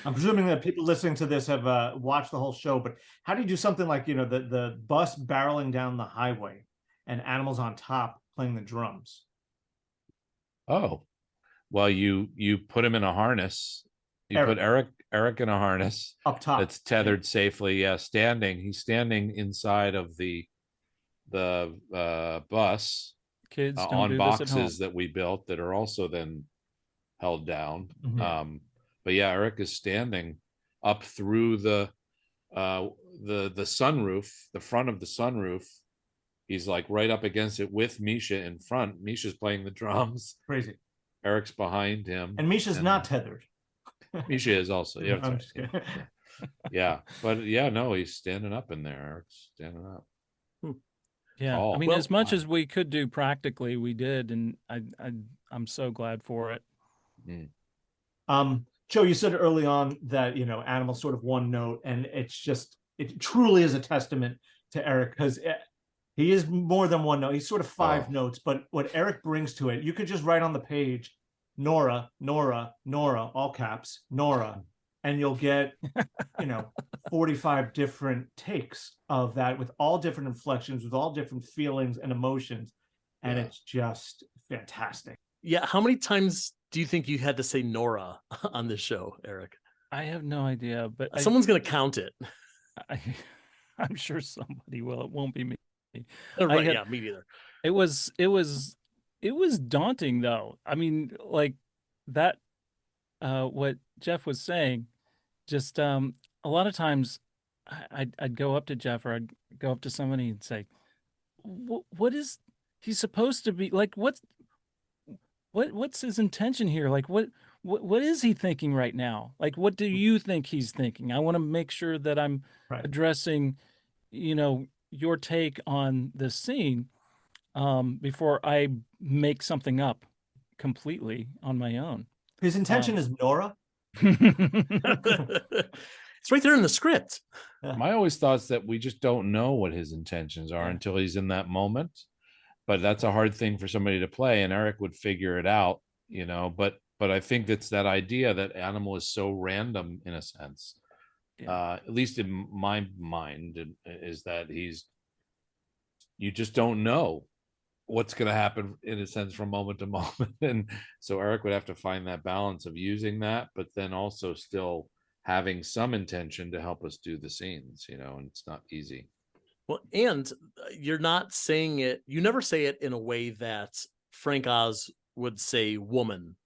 I'm presuming that people listening to this have watched the whole show, but how do you do something like, the bus barreling down the highway and Animals on top playing the drums? Oh, well, you put him in a harness. You put Eric in a harness up top that's tethered safely. Yeah, standing. He's standing inside of the bus. Kids don't on do boxes this at home. that we built that are also then held down. Mm-hmm. But yeah, Eric is standing up through the sunroof, the front of the sunroof. He's like right up against it with Misha in front. Misha's playing the drums. Crazy. Eric's behind him, and Misha's not tethered. Misha is also. Yeah, I'm just kidding. Yeah, but yeah, no, he's standing up in there. Eric's standing up. Yeah, I mean, as much as we could do practically, we did, and I'm so glad for it. Joe, you said early on that Animal's sort of one note, and it truly is a testament to Eric, because he is more than one note. He's sort of five notes, but what Eric brings to it, you could just write on the page, Nora, Nora, Nora, all caps, Nora, and you'll get 45 different takes of that with all different inflections, with all different feelings and emotions, and it's just fantastic. Yeah, how many times do you think you had to say Nora on this show, Eric? I have no idea, but someone's going to count it. I'm sure somebody will. It won't be me. Right, yeah, me neither. It was daunting, though. I mean, like that, what Jeff was saying, just a lot of times I'd go up to Jeff, or I'd go up to somebody and say, what is he supposed to be like? What's his intention here? Like, what is he thinking right now? Like, what do you think he's thinking? I want to make sure that I'm addressing, your take on this scene, before I make something up completely on my own. His intention is Nora. It's right there in the script. My always thoughts that we just don't know what his intentions are until he's in that moment. But that's a hard thing for somebody to play, and Eric would figure it out, but I think it's that idea that Animal is so random in a sense. At least in my mind, is that you just don't know what's going to happen in a sense from moment to moment. And so Eric would have to find that balance of using that, but then also still having some intention to help us do the scenes, and it's not easy. Well, and you're not saying it, you never say it in a way that Frank Oz would say woman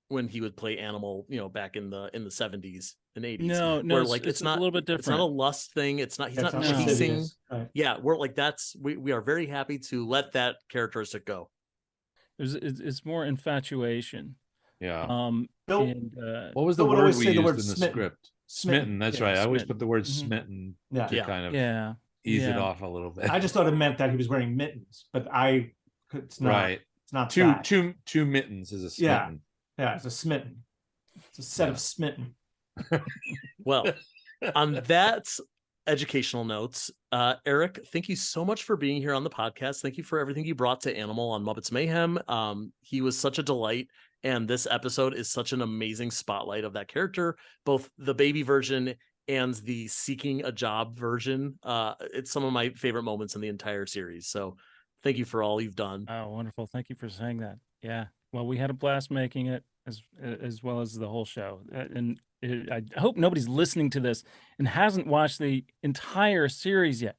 when he would play Animal, back in the 70s and 80s. No, where, like, it's not a little bit different. It's not a lust thing. It's not, he's not chasing. Right. Yeah, we're like, we are very happy to let that characteristic go. It's more infatuation. Yeah. What was the word we used in the script? Smitten. That's right. I always put the word smitten to kind of ease it off a little bit. I just thought it meant that he was wearing mittens, but it's not. Right. It's not two mittens is a smitten. Yeah, it's a smitten. It's a set of smitten. Well, on that educational notes, Eric, thank you so much for being here on the podcast. Thank you for everything you brought to Animal on Muppets Mayhem. He was such a delight, and this episode is such an amazing spotlight of that character, both the baby version and the seeking a job version. It's some of my favorite moments in the entire series. So Thank you for all you've done. Oh, wonderful. Thank you for saying that. Yeah. Well, we had a blast making it as well as the whole show. I hope nobody's listening to this and hasn't watched the entire series yet.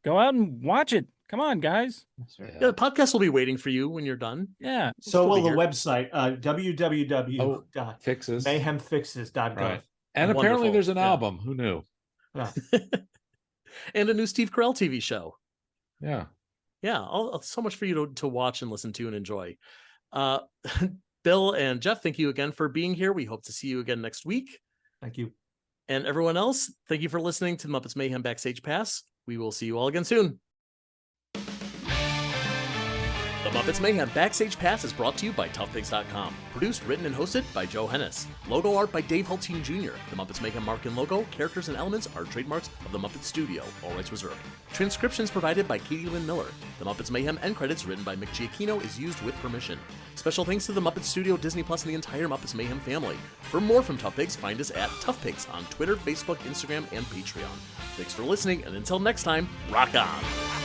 Go out and watch it. Come on, guys. Yeah, the podcast will be waiting for you when you're done. Yeah. So will be the here. website, www.mayhemfixes.gov. Right. And Wonderful. apparently there's an Yeah. album. Who knew? Yeah. And a new Steve Carell TV show. Yeah. Yeah, so much for you to watch and listen to and enjoy. Bill and Jeff, thank you again for being here. We hope to see you again next week. Thank you. And everyone else, thank you for listening to the Muppets Mayhem Backstage Pass. We will see you all again soon. The Muppets Mayhem Backstage Pass is brought to you by toughpigs.com. Produced, written, and hosted by Joe Hennis. Logo art by Dave Hultine Jr. The Muppets Mayhem mark and logo, characters, and elements are trademarks of the Muppet Studio. All rights reserved. Transcriptions provided by Katie Lynn Miller. The Muppets Mayhem end credits written by Mick Giacchino is used with permission. Special thanks to the Muppet Studio, Disney Plus, and the entire Muppets Mayhem family. For more from Tough Pigs, find us at Tough Pigs on Twitter, Facebook, Instagram, and Patreon. Thanks for listening, and until next time, rock on!